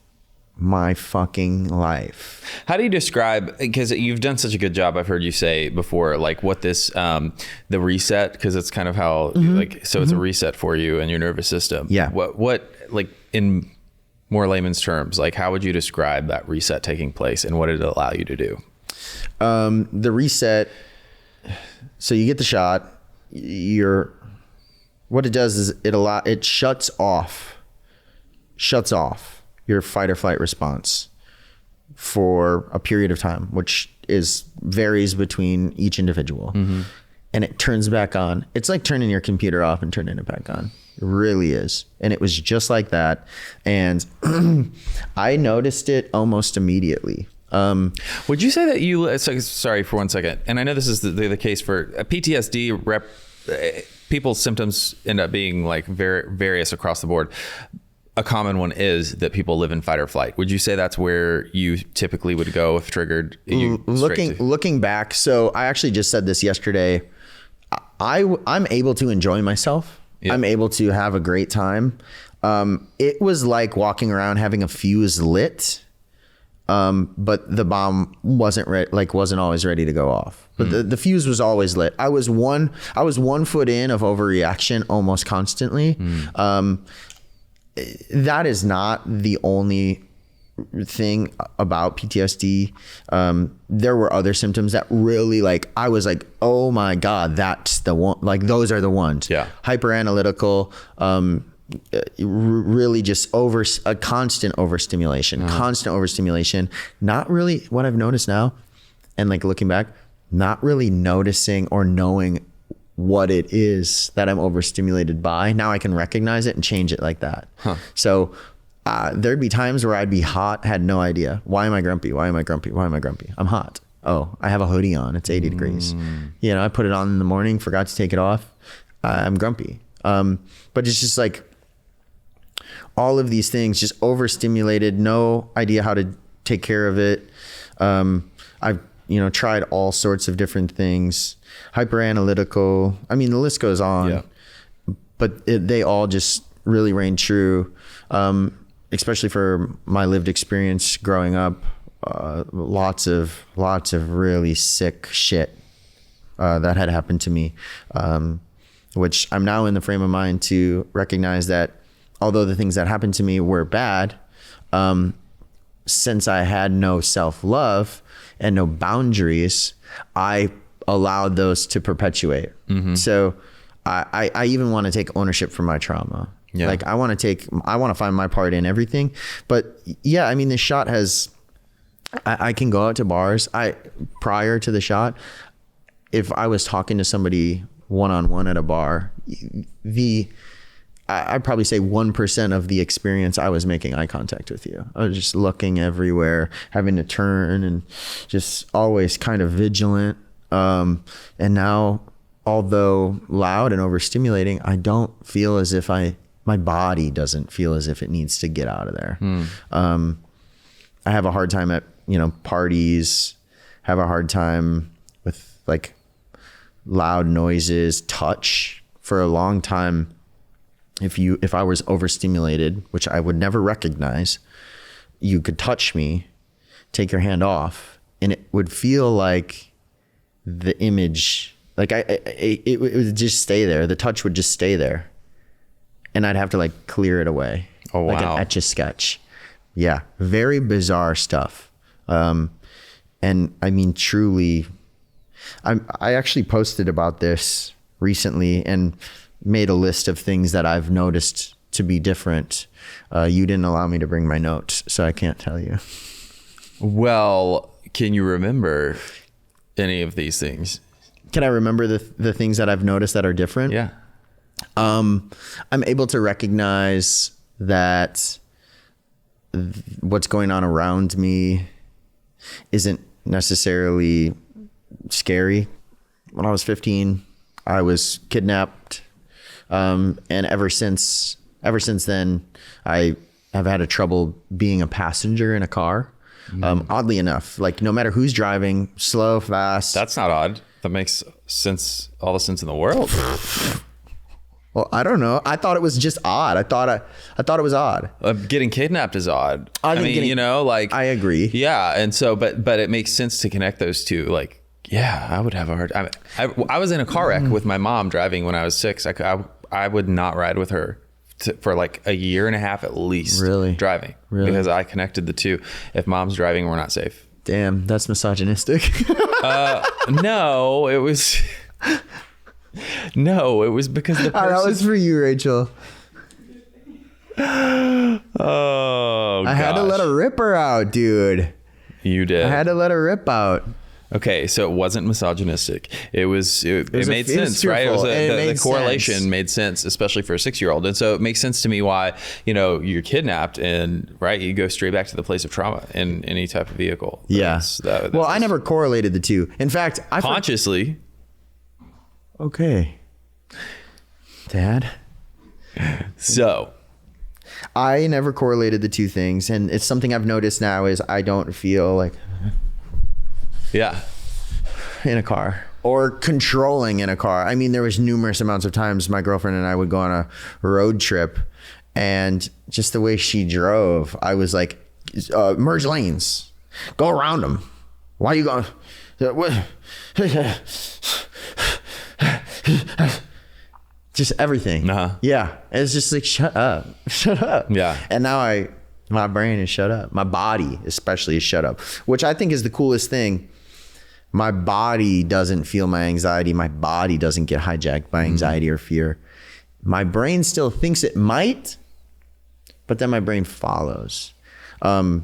my fucking life. How do you describe, because you've done such a good job, I've heard you say before, like what this, the reset, because it's kind of how, it's a reset for you and your nervous system. Yeah. What, like in more layman's terms, like how would you describe that reset taking place and what did it allow you to do? The reset, so you get the shot, what it does is it shuts off your fight or flight response for a period of time, which varies between each individual. And it turns back on. It's like turning your computer off and turning it back on. It really is. And it was just like that. And I noticed it almost immediately. Would you say that you, sorry for 1 second, and I know this is the case for PTSD, people's symptoms end up being like various across the board. A common one is that people live in fight or flight. Would you say that's where you typically would go if triggered? Looking back, so I actually just said this yesterday. I'm able to enjoy myself. Yeah. I'm able to have a great time. It was like walking around having a fuse lit, but the bomb wasn't always ready to go off. But the fuse was always lit. I was 1 foot in of overreaction almost constantly. That is not the only thing about PTSD. There were other symptoms that really I was like, oh my God, that's the one. Like those are the ones. Yeah. Hyper analytical, really just a constant overstimulation, Not really what I've noticed now. And looking back, not really noticing or knowing what it is that I'm overstimulated by. Now I can recognize it and change it like that. So there'd be times where I'd be hot, had no idea. Why am I grumpy? I'm hot. Oh, I have a hoodie on. It's 80 degrees. I put it on in the morning, forgot to take it off. I'm grumpy. But it's just all of these things, just overstimulated, no idea how to take care of it. I've tried all sorts of different things. Hyper analytical. I mean, the list goes on. Yeah. But they all just really reign true, especially for my lived experience growing up. Lots of really sick shit that had happened to me, which I'm now in the frame of mind to recognize that although the things that happened to me were bad, since I had no self-love and no boundaries, I allowed those to perpetuate. So I even want to take ownership for my trauma. Yeah. I want to find my part in everything. But yeah, I mean, the shot I can go out to bars. Prior to the shot, if I was talking to somebody one-on-one at a bar, I'd probably say 1% of the experience I was making eye contact with you. I was just looking everywhere, having to turn and just always kind of vigilant. And now, although loud and overstimulating, I don't feel as if my body doesn't feel as if it needs to get out of there. I have a hard time at, parties, have a hard time with loud noises, touch. For a long time, if I was overstimulated, which I would never recognize, you could touch me, take your hand off, and it would feel like the image, it would just stay there. The touch would just stay there, and I'd have to clear it away. Oh, wow. Like an Etch-a-Sketch. Yeah, very bizarre stuff. And I mean, truly, I actually posted about this recently and made a list of things that I've noticed to be different. You didn't allow me to bring my notes, so I can't tell you. Well, can you remember any of these things? Can I remember the things that I've noticed that are different? Yeah. I'm able to recognize that what's going on around me isn't necessarily scary. When I was 15, I was kidnapped. And ever since then, I have had a trouble being a passenger in a car. Oddly enough, like no matter who's driving, slow, fast. That's not odd. That makes sense. All the sense in the world. Well, I don't know. I thought it was just odd. I thought it was odd. Getting kidnapped is odd. I mean, I agree. Yeah. And so, but it makes sense to connect those two. Like, yeah, I would have a hard time. I was in a car wreck with my mom driving when I was 6. I would not ride with her for like a year and a half at least. Really? Driving. Really? Because I connected the two. If mom's driving, we're not safe. Damn, that's misogynistic. No, it was... No, it was because the person... that was for you, Rachel. Oh, I had to let her rip her out, dude. You did. I had to let her rip out. Okay, so it wasn't misogynistic. It made sense, right? The correlation made sense, especially for a 6-year-old. And so it makes sense to me why, you're kidnapped and, right, you go straight back to the place of trauma in any type of vehicle. Yeah. Well, I never correlated the two. In fact, consciously. Okay. Dad. So. I never correlated the two things. And it's something I've noticed now is I don't feel like... Yeah. In a car or controlling in a car. I mean, there was numerous amounts of times my girlfriend and I would go on a road trip and just the way she drove, I was like, merge lanes, go around them. Why are you going? Just everything. Yeah. It's just like, shut up. Yeah. And now my brain is shut up. My body especially is shut up, which I think is the coolest thing. My body doesn't feel my anxiety. My body doesn't get hijacked by anxiety or fear. My brain still thinks it might, but then my brain follows. My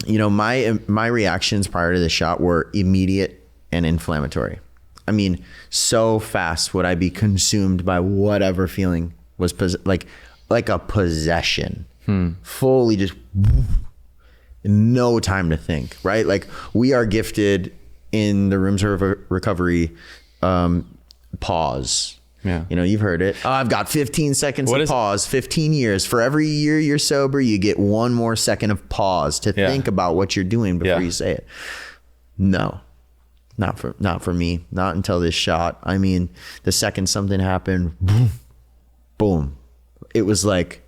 reactions prior to the shot were immediate and inflammatory. I mean, so fast would I be consumed by whatever feeling was like a possession. Fully just no time to think, right? Like we are gifted in the rooms of recovery, pause. Yeah. You've heard it. Oh, I've got 15 seconds of pause, 15 years. For every year you're sober, you get one more second of pause to think about what you're doing before you say it. No, not for me. Not until this shot. I mean, the second something happened, boom. It was like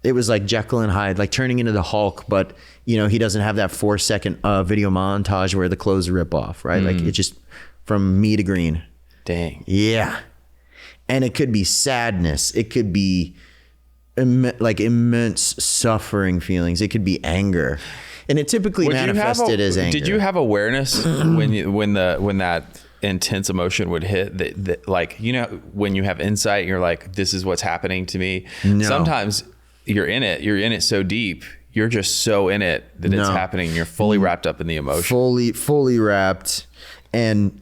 Jekyll and Hyde, like turning into the Hulk, but he doesn't have that 4-second video montage where the clothes rip off, right? Like it just from me to green. Dang. Yeah. And it could be sadness. It could be immense suffering feelings. It could be anger. And it typically manifested as anger. Did you have awareness when that intense emotion would hit that when you have insight, you're like, this is what's happening to me? No. Sometimes you're in it so deep, you're just so in it that it's happening. You're fully wrapped up in the emotion. Fully wrapped. And,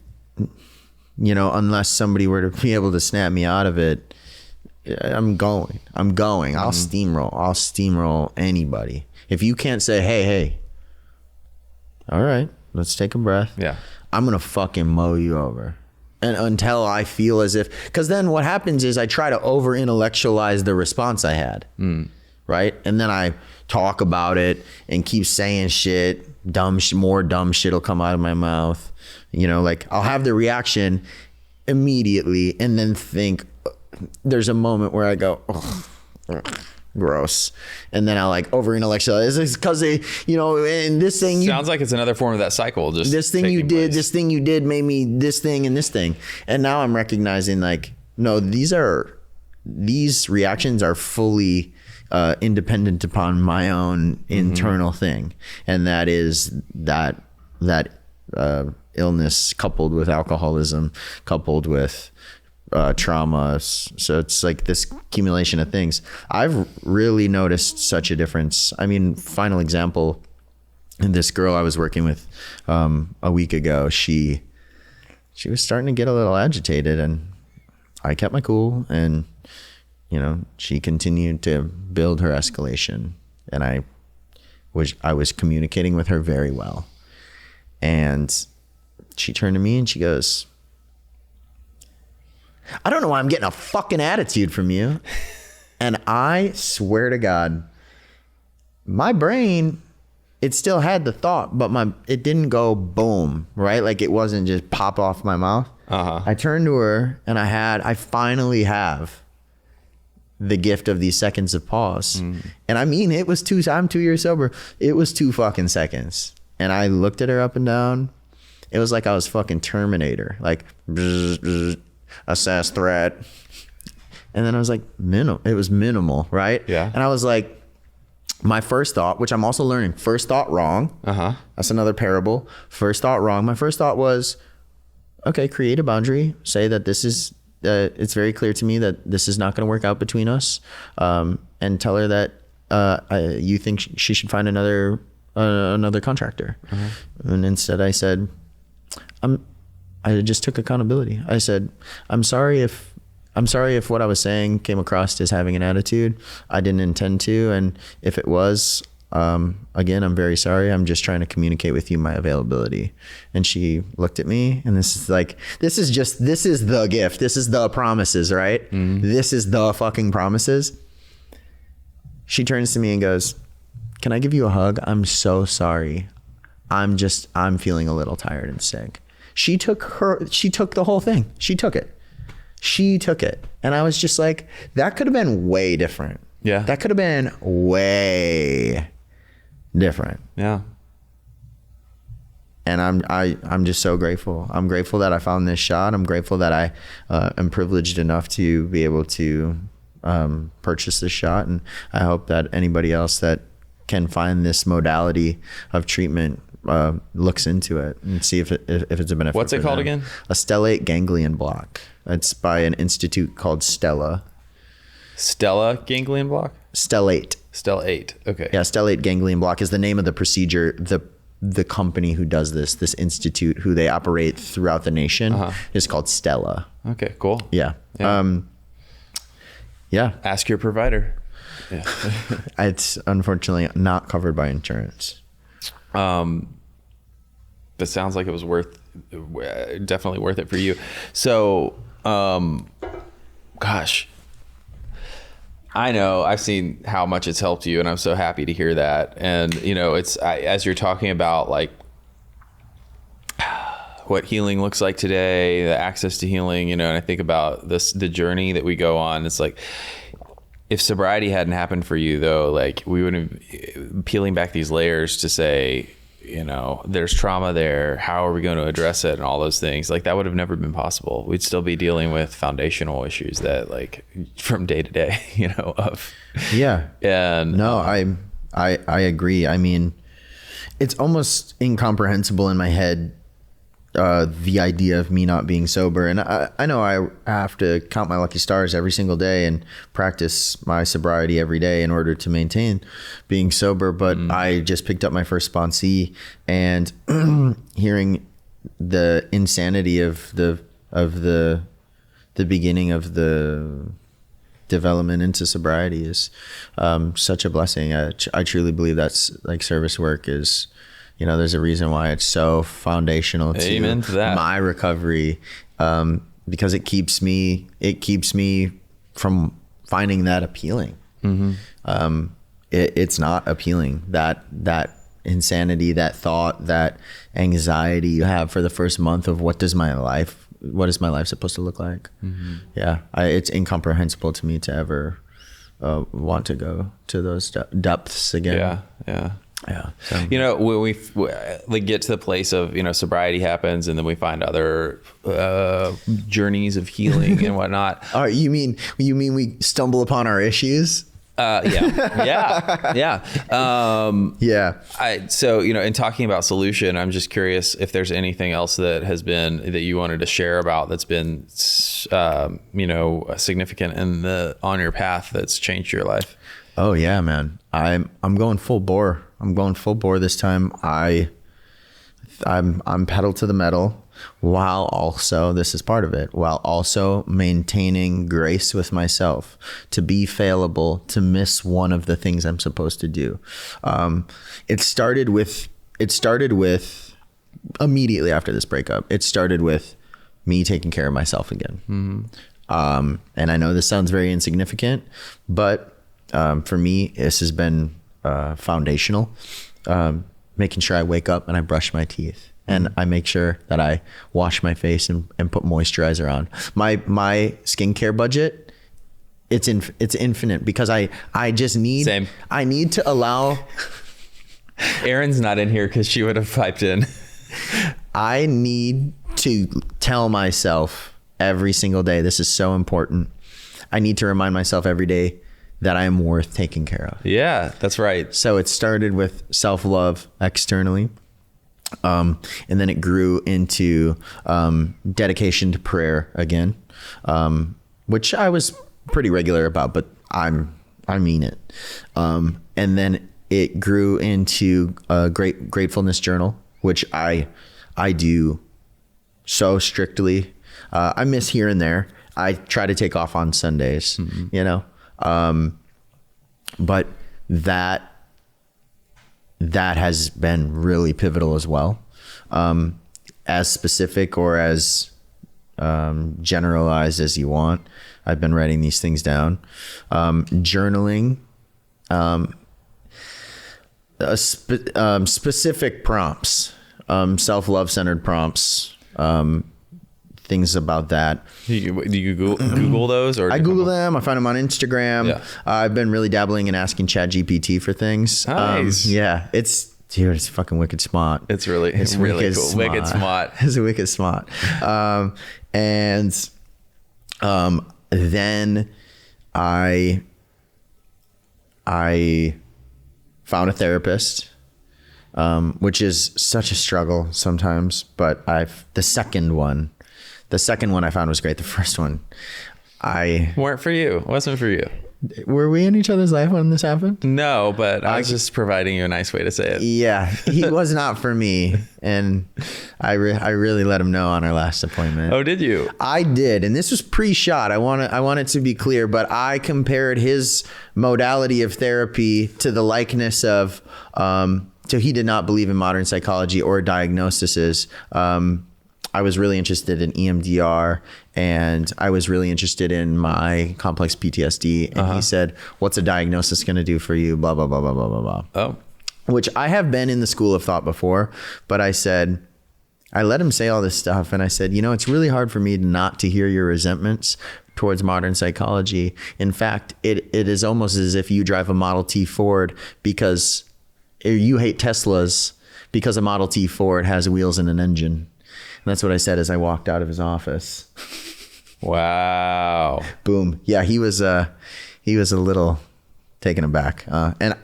unless somebody were to be able to snap me out of it, I'm going. I'll steamroll anybody. If you can't say, hey, all right, let's take a breath. Yeah. I'm going to fucking mow you over. And until I feel as if, because then what happens is I try to over intellectualize the response I had. Right. And then I talk about it and keep saying shit, more dumb shit will come out of my mouth. I'll have the reaction immediately and then think there's a moment where I go, oh, gross. And then I over intellectualize. It's because and this thing sounds like it's another form of that cycle. Just this thing you did made me this thing and this thing. And now I'm recognizing no, these reactions are fully independent upon my own internal thing. And that is that illness coupled with alcoholism, coupled with trauma. So it's like this accumulation of things. I've really noticed such a difference. I mean, final example, this girl I was working with a week ago, she was starting to get a little agitated and I kept my cool and, she continued to build her escalation and I was communicating with her very well. And she turned to me and she goes, I don't know why I'm getting a fucking attitude from you. And I swear to God, my brain, it still had the thought, but it didn't go boom, right? Like it wasn't just pop off my mouth. I turned to her and I finally have the gift of these seconds of pause. And I mean, I'm 2 years sober. It was 2 fucking seconds. And I looked at her up and down. It was like I was fucking Terminator, like bzz, bzz, assess threat. And then I was like, it was minimal, right? Yeah. And I was like, my first thought, which I'm also learning, first thought wrong. That's another parable. First thought wrong. My first thought was, okay, create a boundary. Say that this is, it's very clear to me that this is not going to work out between us. And tell her that you think she should find another contractor. And instead I said, I just took accountability. I said, I'm sorry if what I was saying came across as having an attitude. I didn't intend to. And if it was, again, I'm very sorry. I'm just trying to communicate with you my availability. And she looked at me, and this is the gift. This is the promises, right? This is the fucking promises. She turns to me and goes, can I give you a hug? I'm so sorry. I'm feeling a little tired and sick. She took the whole thing. She took it. And I was just like, that could have been way different. Yeah. That could have been way different. Yeah. And I'm just so grateful. I'm grateful that I found this shot. I'm grateful that I am privileged enough to be able to purchase this shot. And I hope that anybody else that can find this modality of treatment looks into it and see if it's a benefit. What's it called again? A stellate ganglion block. It's by an institute called Stella. Stella ganglion block? Stellate. Stellate. Okay. Yeah, stellate ganglion block is the name of the procedure. The company who does this institute, who they operate throughout the nation, is called Stella. Okay, cool. Yeah. Yeah. Ask your provider. Yeah. It's unfortunately not covered by insurance. That sounds like it was definitely worth it for you. So, gosh, I know I've seen how much it's helped you, and I'm so happy to hear that. And, as you're talking about like what healing looks like today, the access to healing, and I think about the journey that we go on. It's like, if sobriety hadn't happened for you though, like we wouldn't peeling back these layers to say, there's trauma there. How are we going to address it and all those things? Like that would have never been possible. We'd still be dealing with foundational issues that like from day to day, Yeah. And no, I agree. I mean, it's almost incomprehensible in my head, the idea of me not being sober. And I know I have to count my lucky stars every single day and practice my sobriety every day in order to maintain being sober. But I just picked up my first sponsee, and hearing the insanity of the beginning of the development into sobriety is such a blessing. I truly believe that's like service work is, there's a reason why it's so foundational to my recovery, because it keeps me from finding that appealing. It's not appealing, that insanity, that thought, that anxiety you have for the first month of what is my life supposed to look like? Yeah, it's incomprehensible to me to ever want to go to those depths again. Yeah. So, when we get to the place of, sobriety happens, and then we find other journeys of healing and whatnot. You mean we stumble upon our issues? Yeah. Yeah. So, in talking about solution, I'm just curious if there's anything else that you wanted to share about that's been, significant on your path that's changed your life. Oh yeah, man. I'm going full bore. I'm going full bore this time. I'm pedal to the metal, while also, this is part of it, while also maintaining grace with myself, to be failable, to miss one of the things I'm supposed to do. It started with immediately after this breakup. It started with me taking care of myself again. And I know this sounds very insignificant, but for me, this has been foundational. Making sure I wake up and I brush my teeth, and I make sure that I wash my face and put moisturizer on. My skincare budget, it's infinite, because I just need, Same. I need to allow. Erin's not in here because she would have piped in. I need to tell myself every single day, this is so important. I need to remind myself every day that I am worth taking care of. Yeah, that's right. So it started with self-love externally. And then it grew into dedication to prayer again, which I was pretty regular about, but I mean it. And then it grew into a gratefulness journal, which I do so strictly. I miss here and there. I try to take off on Sundays, you know, but that has been really pivotal as well. As specific or as generalized as you want. I've been writing these things down. Journaling, specific prompts, self-love centered prompts, things about that. Do you Google those, or I Google them. I find them on Instagram. Yeah. I've been really dabbling in asking ChatGPT for things. Nice. Yeah, it's fucking wicked smart. It's really really cool. Wicked smart. It's wicked smart. And then I found a therapist, which is such a struggle sometimes. But the second one I found was great. The first one, weren't for you. Wasn't for you. Were we in each other's life when this happened? No, but I was just providing you a nice way to say it. Yeah, he was not for me, and I really let him know on our last appointment. Oh, did you? I did, and this was pre-shot. I want it to be clear, but I compared his modality of therapy to the likeness of. So he did not believe in modern psychology or diagnoses. I was really interested in EMDR, and I was really interested in my complex PTSD. And he said, "What's a diagnosis going to do for you?" Blah, blah, blah, blah, blah, blah, blah. Oh, Which I have been in the school of thought before, but I let him say all this stuff. And I said, it's really hard for me not to hear your resentments towards modern psychology. In fact, it is almost as if you drive a Model T Ford because you hate Teslas because a Model T Ford has wheels and an engine. And that's what I said as I walked out of his office. wow. Boom. Yeah, he was a little taken aback. And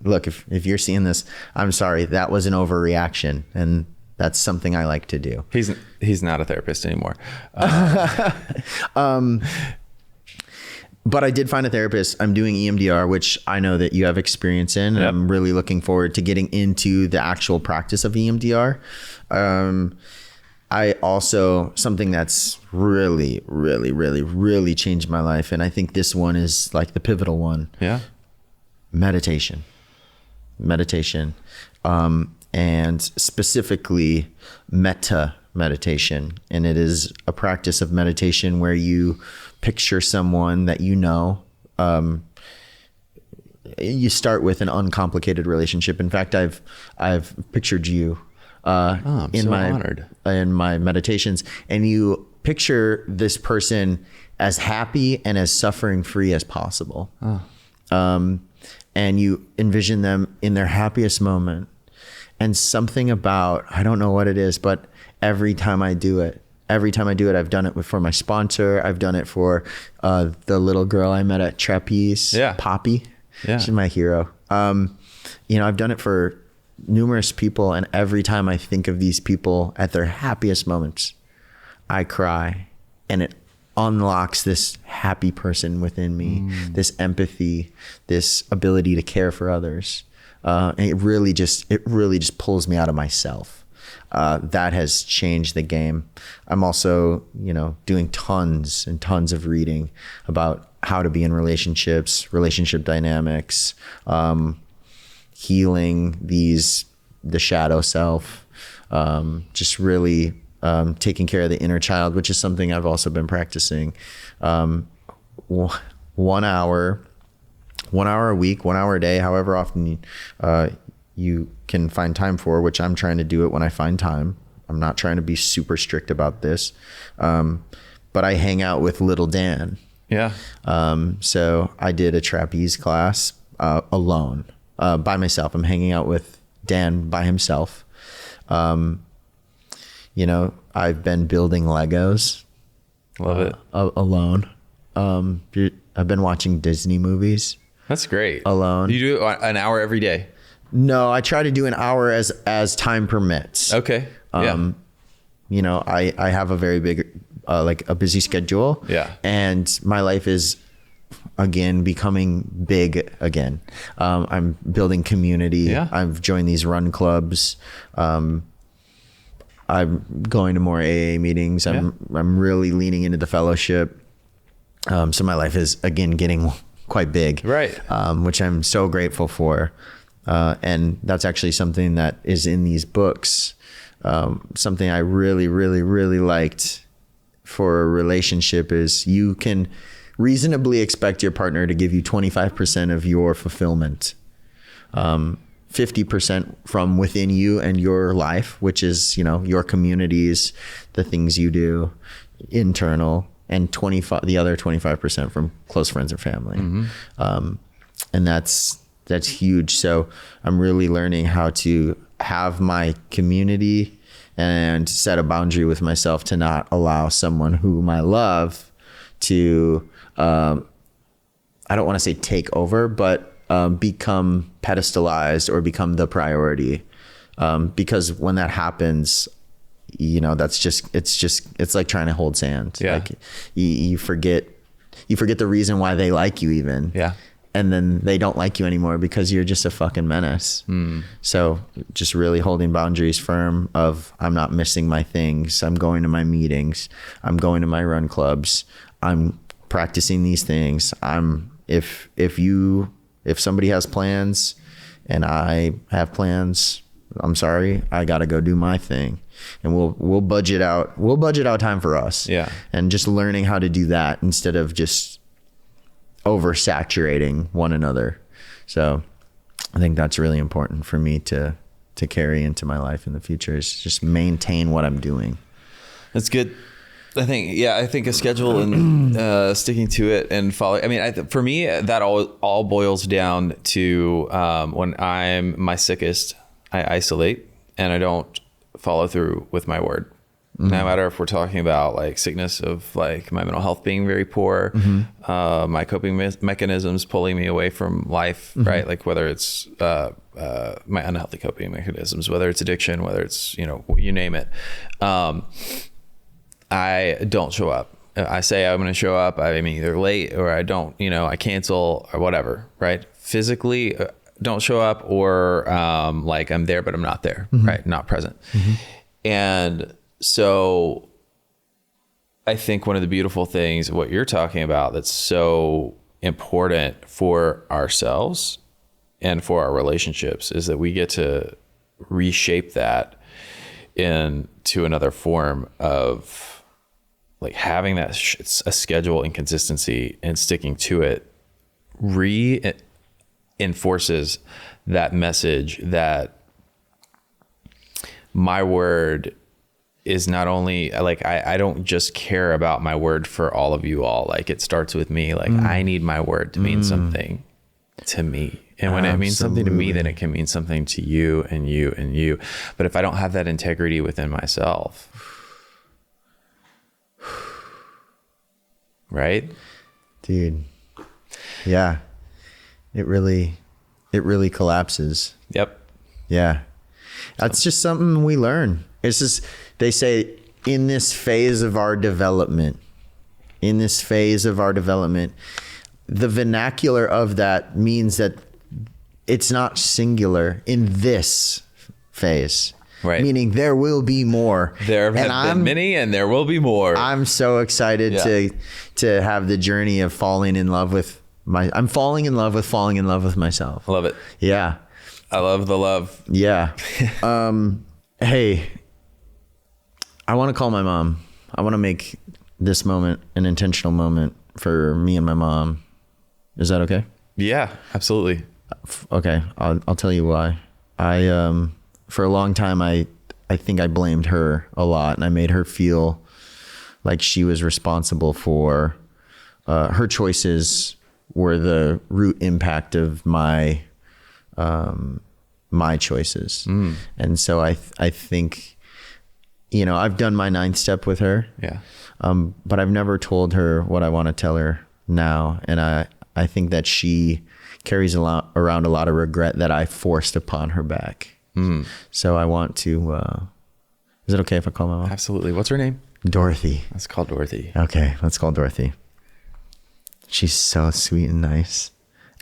look, if you're seeing this, I'm sorry. That was an overreaction, and that's something I like to do. He's not a therapist anymore. But I did find a therapist. I'm doing EMDR, which I know that you have experience in. And I'm really looking forward to getting into the actual practice of EMDR. I also, something that's really, really, really, really changed my life, and I think this one is like the pivotal one. Yeah. Meditation. And specifically metta meditation. And it is a practice of meditation where you picture someone that you know. You start with an uncomplicated relationship. In fact, I've pictured you honored. In my meditations, and you picture this person as happy and as suffering free as possible. And you envision them in their happiest moment. And something about, I don't know what it is, but every time I do it, I've done it for my sponsor. I've done it for the little girl I met at Trapeze, Poppy. Yeah. She's my hero. I've done it for numerous people, and every time I think of these people at their happiest moments, I cry, and it unlocks this happy person within me, this empathy, this ability to care for others. And it really just pulls me out of myself. That has changed the game. I'm also, doing tons and tons of reading about how to be in relationships, relationship dynamics, healing the shadow self, just really taking care of the inner child, which is something I've also been practicing. 1 hour a week, 1 hour a day, however often you can find time for, which I'm trying to do it when I find time. I'm not trying to be super strict about this. But I hang out with little Dan. Yeah. So I did a trapeze class alone, by myself. I'm hanging out with Dan by himself. You know, I've been building Legos. Love it. Alone. I've been watching Disney movies. That's great. Alone. You do it an hour every day? No, I try to do an hour as time permits. Okay. Yeah. You know, I have a very big, like a busy schedule. Yeah. And my life is, again, becoming big again. I'm building community. Yeah. I've joined these run clubs. I'm going to more AA meetings. I'm really leaning into the fellowship. So my life is, again, getting quite big. Right. Which I'm so grateful for. And that's actually something that is in these books. Something I really, really, really liked for a relationship is you can reasonably expect your partner to give you 25% of your fulfillment, 50% from within you and your life, which is, you know, your communities, the things you do, internal, and the other 25% from close friends or family. And that's huge. So I'm really learning how to have my community and set a boundary with myself to not allow someone whom I love to, I don't want to say take over, but become pedestalized or become the priority. Because when that happens, you know, it's like trying to hold sand. Yeah. Like you forget the reason why they like you even. Yeah. And then they don't like you anymore because you're just a fucking menace. So just really holding boundaries firm of I'm not missing my things. I'm going to my meetings. I'm going to my run clubs. I'm practicing these things. If somebody has plans and I have plans, I'm sorry, I got to go do my thing. And we'll budget out time for us. Yeah. And just learning how to do that instead of just oversaturating one another. So I think that's really important for me to carry into my life in the future, is just maintain what I'm doing. That's good. I think a schedule and sticking to it and following. I mean, for me, that all boils down to when I'm my sickest, I isolate and I don't follow through with my word. No matter if we're talking about like sickness of like my mental health being very poor, my coping mechanisms pulling me away from life, right? Like whether it's my unhealthy coping mechanisms, whether it's addiction, whether it's, you know, you name it. I don't show up. I say I'm going to show up. I'm either late or I don't, you know, I cancel or whatever, right? Physically don't show up, or like I'm there, but I'm not there, right? Not present. And so I think one of the beautiful things, what you're talking about, that's so important for ourselves and for our relationships, is that we get to reshape that into another form of like having that a schedule and consistency and sticking to it reinforces that message that my word is not only like, I don't just care about my word for all of you all. Like it starts with me. Like I need my word to mean something to me. And when it means something to me, then it can mean something to you and you and you. But if I don't have that integrity within myself, right? Dude. Yeah. It really collapses. Yep. Yeah. That's just something we learn. It's just, they say in this phase of our development, the vernacular of that means that it's not singular in this phase. Right. Meaning there will be more. There have been many and there will be more. I'm so excited to have the journey of falling in love with falling in love with myself. I love it. Yeah. I love the love. Yeah. Hey, I want to call my mom. I want to make this moment an intentional moment for me and my mom. Is that okay? Yeah, absolutely. Okay, I'll tell you why. For a long time, I think I blamed her a lot, and I made her feel like she was responsible for her choices were the root impact of my choices. And so I think, I've done my 9th step with her. Yeah. But I've never told her what I want to tell her now. And I think that she carries around a lot of regret that I forced upon her back. So I want to, is it okay if I call my mom? Absolutely. What's her name? Dorothy. Let's call Dorothy. Okay, let's call Dorothy. She's so sweet and nice.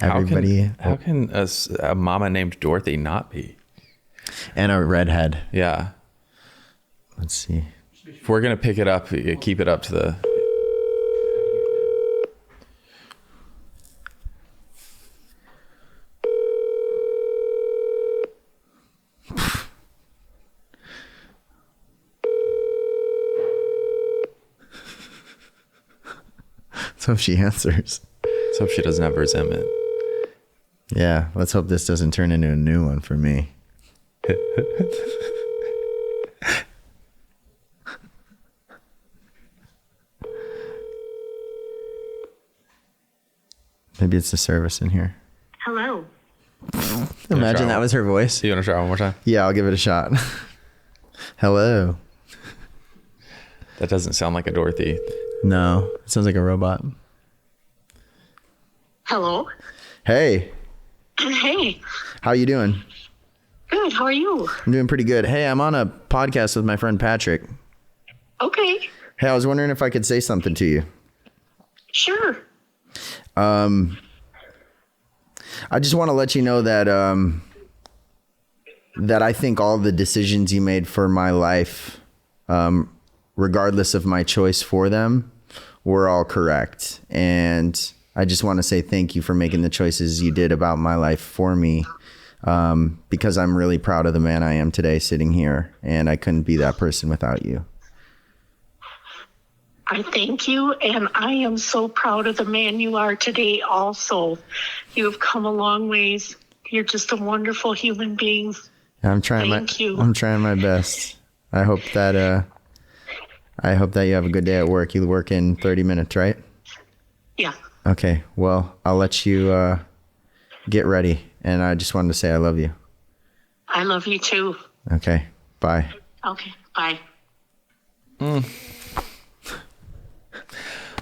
Everybody. How can a mama named Dorothy not be? And a redhead. Yeah. Let's see. If we're going to pick it up, keep it up to the... So if she answers. Let's hope she doesn't have resentment. Yeah, let's hope this doesn't turn into a new one for me. Maybe it's the service in here. Hello. Imagine that was her voice. You want to try one more time? Yeah, I'll give it a shot. Hello. That doesn't sound like a Dorothy. No, it sounds like a robot. Hello. Hey, Hey. how you doing? Good. How are you? I'm doing pretty good. Hey, I'm on a podcast with my friend Patrick. Okay. Hey, I was wondering if I could say something to you. Sure. I just want to let you know that that I think all the decisions you made for my life, regardless of my choice for them, were all correct. And I just want to say thank you for making the choices you did about my life for me, because I'm really proud of the man I am today sitting here, and I couldn't be that person without you. I thank you, and I am so proud of the man you are today also. You have come a long ways. You're just a wonderful human being. I'm trying Thank you. I'm trying my best. I hope that you have a good day at work. You work in 30 minutes, right? Yeah. Okay. Well, I'll let you get ready, and I just wanted to say I love you. I love you too. Okay. Bye. Okay. Bye.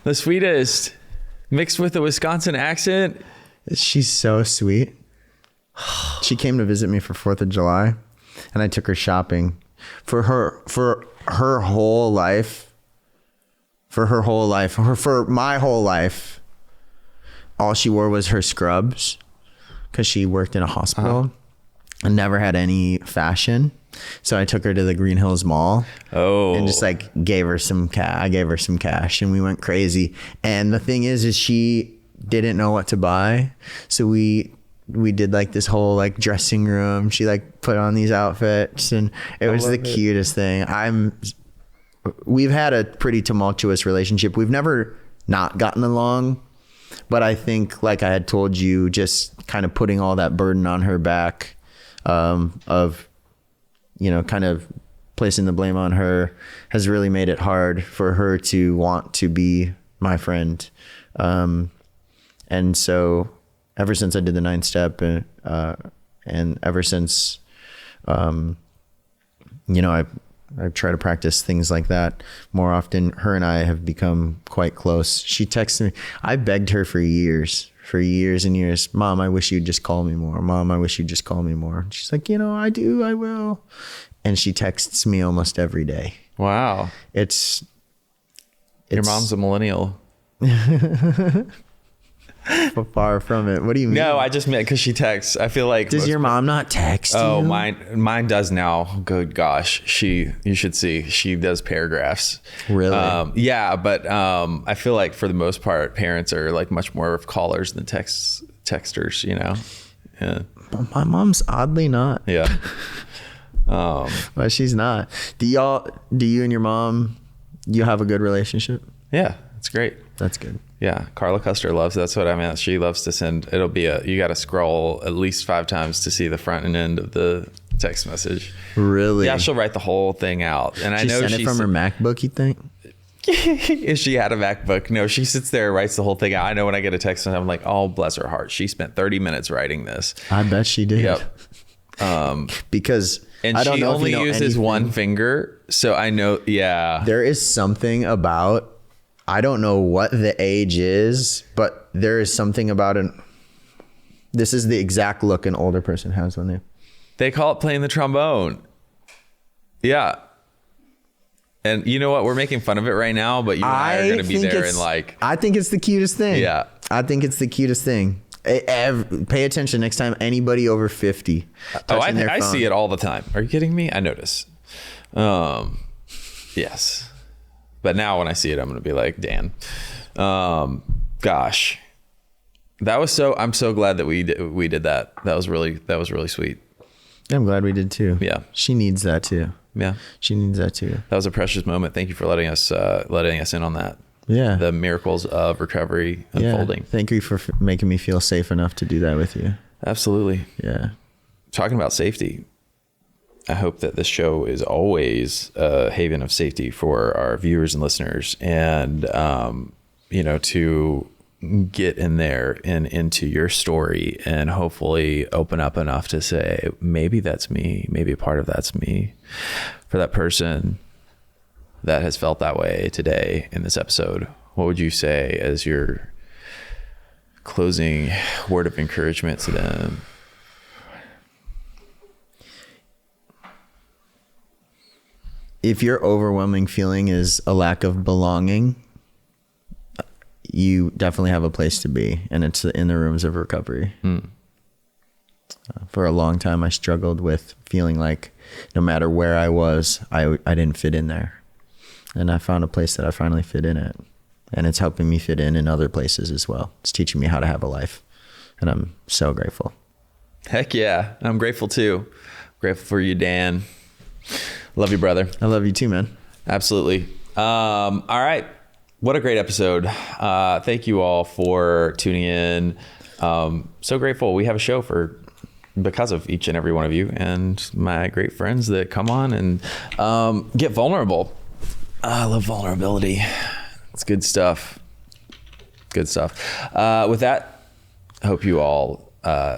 The sweetest, mixed with a Wisconsin accent. She's so sweet. She came to visit me for 4th of July, and I took her shopping for her whole life. For my whole life, all she wore was her scrubs because she worked in a hospital and never had any fashion. So I took her to the Green Hills Mall and just gave her some cash. I gave her some cash and we went crazy. And the thing is she didn't know what to buy. So we did this whole dressing room. She put on these outfits and it was the cutest thing. We've had a pretty tumultuous relationship. We've never not gotten along, but I think I had told you, just kind of putting all that burden on her back, of kind of placing the blame on her has really made it hard for her to want to be my friend. And so ever since I did the 9th step and ever since, I try to practice things like that more often, her and I have become quite close. She texted me. I begged her for years and years. Mom, I wish you'd just call me more. Mom, I wish you'd just call me more. She's like, I will. And she texts me almost every day. Wow. It's Your mom's a millennial. Far from it. What do you mean? No, I just meant because she texts. I feel like. Does your mom not text you? Oh, mine does now. Good gosh. You should see. She does paragraphs. Really? Yeah, but I feel like for the most part, parents are much more of callers than texters. Yeah. My mom's oddly not. Yeah. But she's not. Do you and your mom, you have a good relationship? Yeah, it's great. That's good. Yeah, Carla Custer loves, that's what I meant. She loves to send, you got to scroll at least 5 times to see the front and end of the text message. Really? Yeah, she'll write the whole thing out. And I know sent it from her MacBook, you think? if she had a MacBook, no, she sits there and writes the whole thing out. I know when I get a text and I'm like, oh, bless her heart. She spent 30 minutes writing this. I bet she did. Yep. Because and I don't she know only if you know uses anything. one finger. So I know, yeah. There is something about, I don't know what the age is, but there is something about this is the exact look an older person has when They call it playing the trombone. Yeah. And you know what? We're making fun of it right now, but you and I are going to be there and like... I think it's the cutest thing. Yeah. I think it's the cutest thing. Pay attention next time anybody over 50 touching their phone. I see it all the time. Are you kidding me? I notice. Yes. But now when I see it, I'm going to be like, Dan. Gosh. I'm so glad that we did that. That was really sweet. I'm glad we did too. Yeah. She needs that too. Yeah. She needs that too. That was a precious moment. Thank you for letting us in on that. Yeah. The miracles of recovery unfolding. Yeah. Thank you for making me feel safe enough to do that with you. Absolutely. Yeah. Talking about safety, I hope that this show is always a haven of safety for our viewers and listeners, and to get in there and into your story and hopefully open up enough to say, maybe that's me, maybe a part of that's me, for that person that has felt that way today in this episode. What would you say as your closing word of encouragement to them? If your overwhelming feeling is a lack of belonging, you definitely have a place to be, and it's in the rooms of recovery. For a long time, I struggled with feeling like no matter where I was, I didn't fit in there. And I found a place that I finally fit in at. And it's helping me fit in other places as well. It's teaching me how to have a life. And I'm so grateful. Heck yeah. I'm grateful too. Grateful for you, Dan. Love you, brother. I love you too, man. Absolutely. All right. What a great episode. Thank you all for tuning in. So grateful. We have a show because of each and every one of you and my great friends that come on and get vulnerable. I love vulnerability. It's good stuff. Good stuff. With that, I hope you all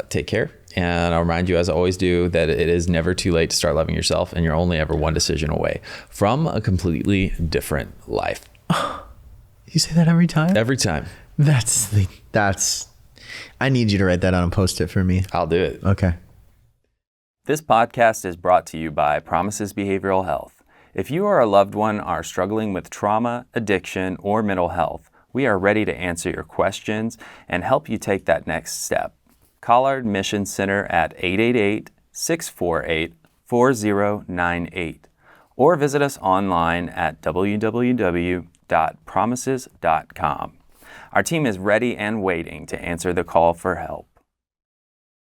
take care. And I'll remind you, as I always do, that it is never too late to start loving yourself, and you're only ever one decision away from a completely different life. You say that every time? Every time. I need you to write that on a Post-it for me. I'll do it. Okay. This podcast is brought to you by Promises Behavioral Health. If you or a loved one are struggling with trauma, addiction, or mental health, we are ready to answer your questions and help you take that next step. Call our admission center at 888-648-4098 or visit us online at www.promises.com. Our team is ready and waiting to answer the call for help.